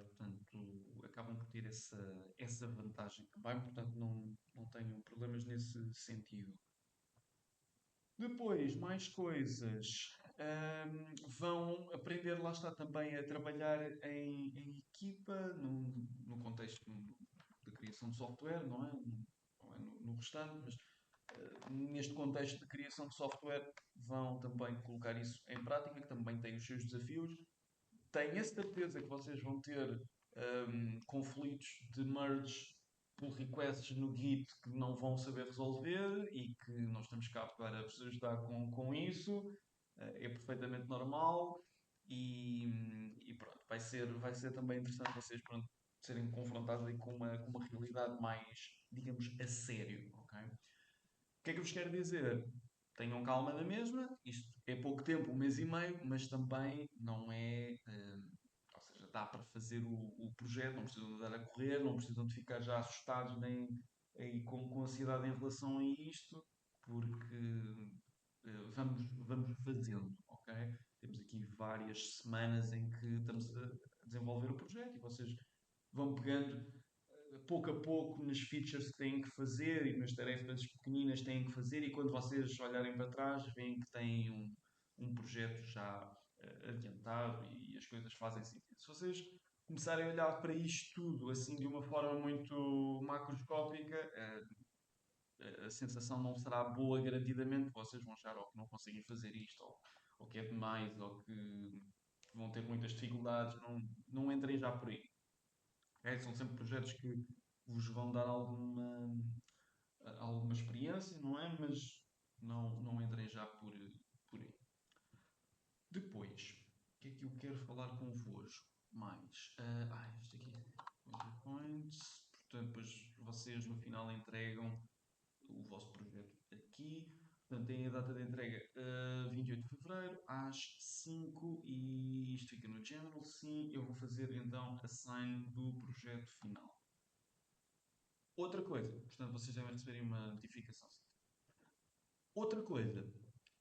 portanto, acabam por ter essa vantagem também, portanto, não tenho problemas nesse sentido. Depois, mais coisas. Vão aprender, lá está, também a trabalhar em equipa, no contexto da criação de software, não é? Não é no restante, mas neste contexto de criação de software vão também colocar isso em prática, que também tem os seus desafios. Tenho a certeza que vocês vão ter conflitos de merge pull requests no Git que não vão saber resolver e que nós estamos cá para vos ajudar com isso. É perfeitamente normal e pronto, vai ser também interessante vocês pronto, serem confrontados aí com uma realidade mais, digamos, a sério, ok? O que é que eu vos quero dizer? tenham calma na mesma. Isto é pouco tempo, um mês e meio, mas também não é. Ou seja, dá para fazer o projeto, não precisam de andar a correr, não precisam de ficar já assustados nem aí com ansiedade em relação a isto, porque vamos fazendo, ok? Temos aqui várias semanas em que estamos a desenvolver o projeto e vocês vão pegando pouco a pouco nas features que têm que fazer e nas tarefas pequeninas que têm que fazer, e quando vocês olharem para trás, veem que têm um projeto já adiantado e as coisas fazem sentido. Se vocês começarem a olhar para isto tudo assim de uma forma muito macroscópica, a sensação não será boa garantidamente. Vocês vão achar ou que não conseguem fazer isto, ou que é demais, ou que vão ter muitas dificuldades. Não entrem já por aí. Ok? São sempre projetos que vos vão dar alguma experiência, não é? Mas não entrem já por aí. Depois, o que é que eu quero falar convosco mais? Isto aqui, points. Portanto, depois vocês no final entregam o vosso projeto aqui. Portanto, tem a data de entrega 28 de Fevereiro às 5 e isto fica no General. Sim, eu vou fazer então a sign do projeto final. Outra coisa, portanto, vocês devem receber uma notificação. Outra coisa,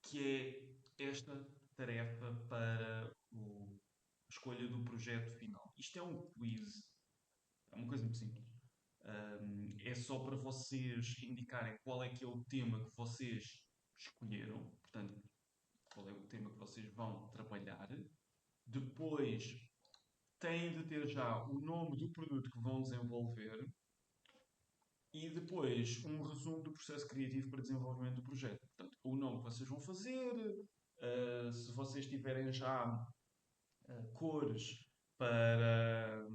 que é esta tarefa para a escolha do projeto final. Isto é um quiz, é uma coisa muito simples. É só para vocês indicarem qual é que é o tema que vocês escolheram, portanto, qual é o tema que vocês vão trabalhar. Depois, têm de ter já o nome do produto que vão desenvolver e depois um resumo do processo criativo para desenvolvimento do projeto. Portanto, o nome que vocês vão fazer, se vocês tiverem já cores para.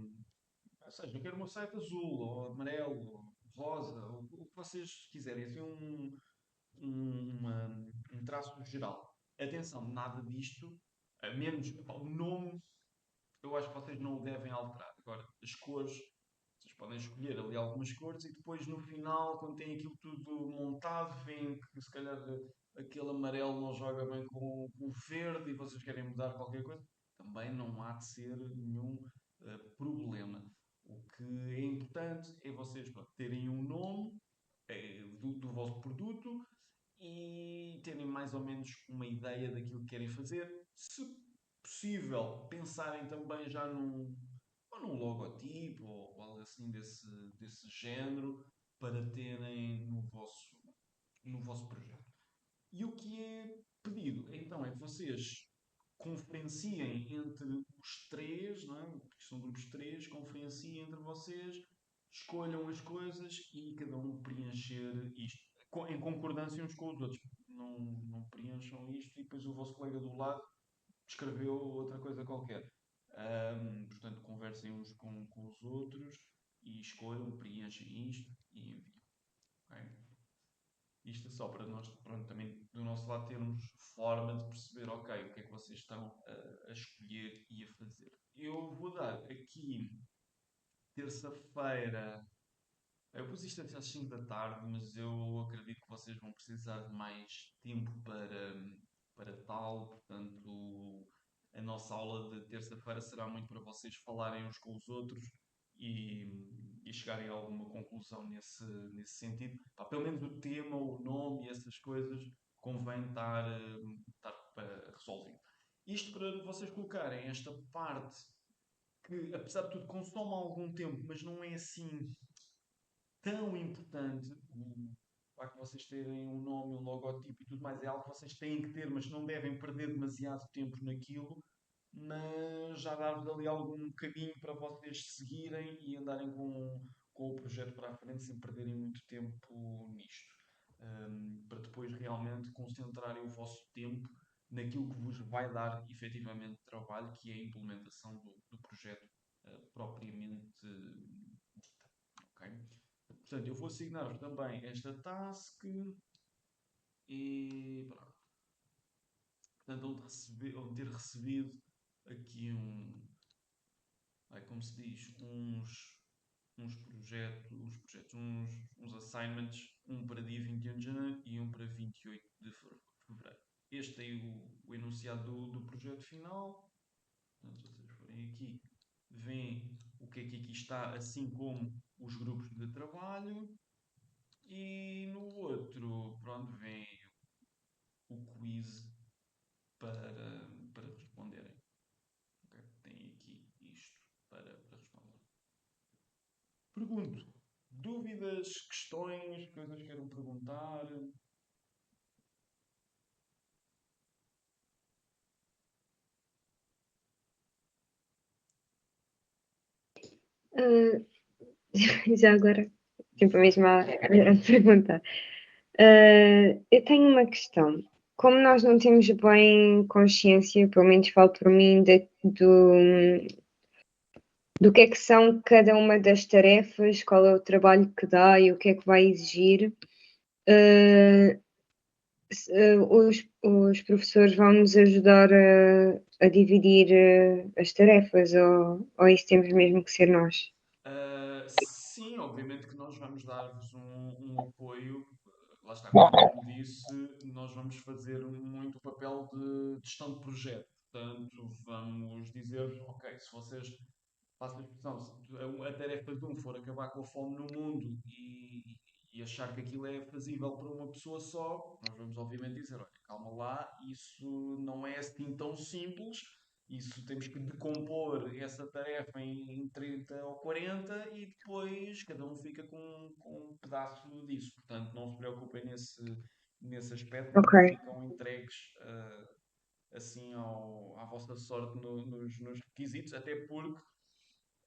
Ou seja, eu quero um site azul, ou amarelo, ou rosa, ou o que vocês quiserem. Assim, um traço geral. Atenção, nada disto, a menos o nome, eu acho que vocês não o devem alterar. Agora, as cores, vocês podem escolher ali algumas cores e depois no final, quando têm aquilo tudo montado, veem que se calhar aquele amarelo não joga bem com o verde e vocês querem mudar qualquer coisa. Também não há de ser nenhum problema. O que é importante é vocês pronto, terem um nome do vosso produto e terem mais ou menos uma ideia daquilo que querem fazer. Se possível, pensarem também já ou num logotipo ou algo assim desse género para terem no vosso projeto. E o que é pedido, então, é que vocês conferenciem entre os três, não é? Porque são grupos de três, conferenciem entre vocês, escolham as coisas e cada um preencher isto. Em concordância uns com os outros. Não preencham isto e depois o vosso colega do lado escreveu outra coisa qualquer. Portanto, conversem uns com os outros e escolham, preenchem isto e enviam. Ok? Isto é só para nós, pronto, também do nosso lado termos forma de perceber, ok, o que é que vocês estão a escolher e a fazer. Eu vou dar aqui, terça-feira, eu pus isto até às 5 da tarde, mas eu acredito que vocês vão precisar de mais tempo para tal, portanto, a nossa aula de terça-feira será muito para vocês falarem uns com os outros e chegarem a alguma conclusão nesse sentido. Pá, pelo menos o tema, o nome e essas coisas convém estar resolvido. Isto para vocês colocarem esta parte que, apesar de tudo, consome algum tempo, mas não é assim tão importante. O facto de vocês terem um nome, um logotipo e tudo mais é algo que vocês têm que ter, mas não devem perder demasiado tempo naquilo, mas já dar-vos ali algum caminho para vocês seguirem e andarem com o projeto para a frente sem perderem muito tempo nisto. Para depois realmente concentrarem o vosso tempo naquilo que vos vai dar efetivamente trabalho, que é a implementação do projeto propriamente dita. Ok? Portanto, eu vou assignar-vos também esta task e pronto. Portanto, vão ter recebido aqui como se diz, uns assignments, um para dia 21 de janeiro e um para 28 de fevereiro. Este é o enunciado do projeto final. Portanto, se vocês forem aqui, veem o que é que aqui está, assim como os grupos de trabalho. E no outro, pronto, vem o quiz para responderem. Ok? Tem aqui isto para responder. Pergunto. Dúvidas, questões, coisas que queiram perguntar? Ah, já agora, tipo, mesmo a perguntar. Eu tenho uma questão. Como nós não temos bem consciência, pelo menos falo por mim, do que é que são cada uma das tarefas, qual é o trabalho que dá e o que é que vai exigir, uh, os professores vão nos ajudar a dividir as tarefas, ou isso temos mesmo que ser nós? Sim, obviamente que nós vamos dar-vos um apoio. Lá está, como disse, nós vamos fazer muito o papel de gestão de projeto. Portanto, vamos dizer, ok, se vocês, façam a expressão, se a tarefa de um for acabar com a fome no mundo e achar que aquilo é fazível para uma pessoa só, nós vamos obviamente dizer, olha, calma lá, isso não é assim tão simples. Isso temos que decompor essa tarefa em 30 ou 40 e depois cada um fica com um pedaço disso. Portanto, não se preocupem nesse aspecto, Ok, não ficam entregues assim à vossa sorte nos requisitos, até porque,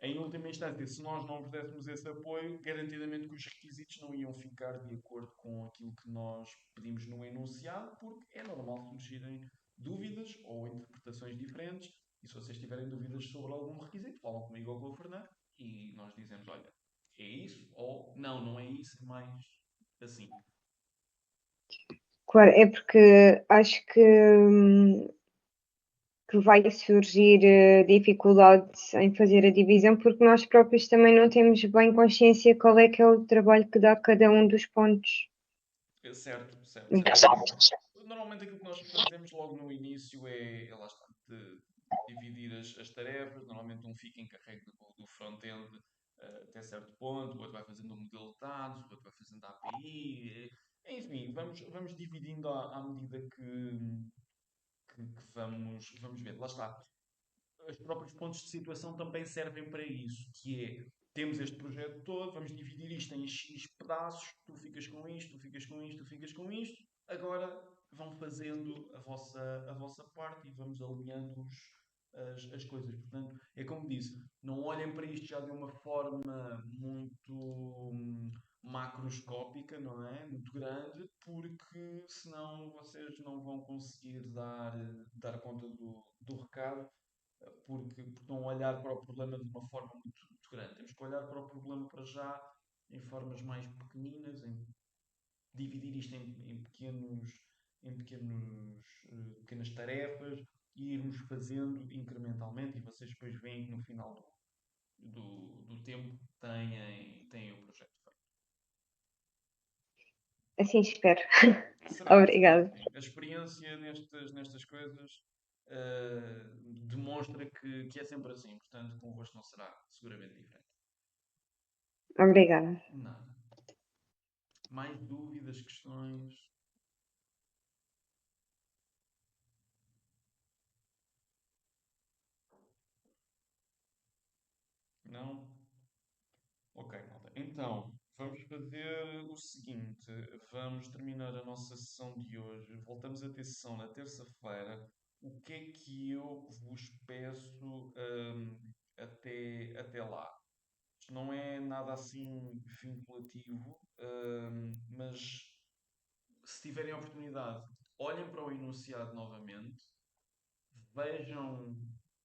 em última instância, se nós não vos dessemos esse apoio, garantidamente que os requisitos não iam ficar de acordo com aquilo que nós pedimos no enunciado, porque é normal surgirem dúvidas ou interpretações diferentes. E se vocês tiverem dúvidas sobre algum requisito, falam comigo ou com o Fernando e nós dizemos: olha, é isso? Ou não, não é isso, é mais assim. claro, é porque acho que vai surgir dificuldades em fazer a divisão, porque nós próprios também não temos bem consciência qual é que é o trabalho que dá cada um dos pontos. Certo, certo, certo. Então, Normalmente aquilo que nós fazemos logo no início é lá está, dividir as tarefas. Normalmente um fica encarregue do front-end até certo ponto, o outro vai fazendo o modelo de dados, o outro vai fazendo a API. Enfim, vamos dividindo à medida que vamos ver. Lá está. Os próprios pontos de situação também servem para isso, que é, temos este projeto todo, vamos dividir isto em X pedaços, tu ficas com isto, tu ficas com isto, tu ficas com isto, agora vão fazendo a vossa parte e vamos alinhando as coisas. Portanto, é como disse, não olhem para isto já de uma forma muito macroscópica, não é? Muito grande, porque senão vocês não vão conseguir dar conta do recado porque estão a olhar para o problema de uma forma muito grande. Temos que olhar para o problema para já em formas mais pequeninas, em dividir isto em pequenas tarefas e irmos fazendo incrementalmente e vocês depois veem que no final do tempo têm o projeto feito. assim espero. Será Obrigada. que sim. A experiência nestas coisas demonstra que é sempre assim, portanto, convosco não será seguramente diferente. Obrigada. Nada. Mais dúvidas, questões? Não? Ok, malta. Então, vamos fazer o seguinte: vamos terminar a nossa sessão de hoje. Voltamos a ter sessão na terça-feira. O que é que eu vos peço até lá? Isto não é nada assim vinculativo, mas se tiverem a oportunidade, olhem para o enunciado novamente, vejam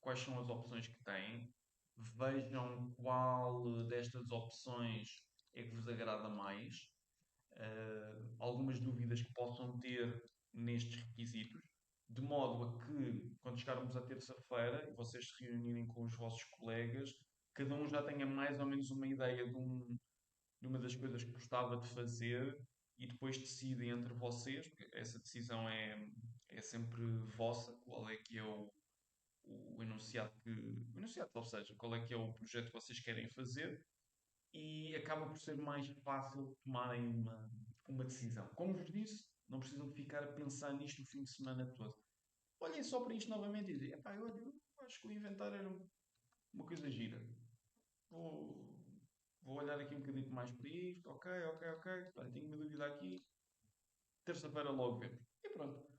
quais são as opções que têm, vejam qual destas opções é que vos agrada mais, algumas dúvidas que possam ter nestes requisitos, de modo a que, quando chegarmos à terça-feira e vocês se reunirem com os vossos colegas, cada um já tenha mais ou menos uma ideia de uma das coisas que gostava de fazer e depois decidem entre vocês, porque essa decisão é sempre vossa, qual é que é o enunciado o enunciado, ou seja, qual é que é o projeto que vocês querem fazer e acaba por ser mais fácil tomarem uma decisão. Como vos disse, não precisam de ficar a pensar nisto o fim de semana todo. Olhem só para isto novamente e dizem, epá, olha, eu acho que o inventário era uma coisa gira. Vou, vou olhar aqui um bocadinho mais para isto, ok, ok, ok. Olha, tenho uma dúvida aqui. Terça-feira logo vemos. E pronto.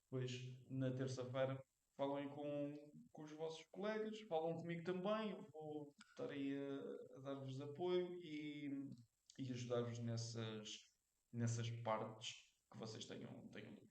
Depois, na terça-feira, falem com os vossos colegas, falam comigo também. Eu vou estar aí a dar-vos apoio e ajudar-vos nessas partes que vocês tenham dúvida.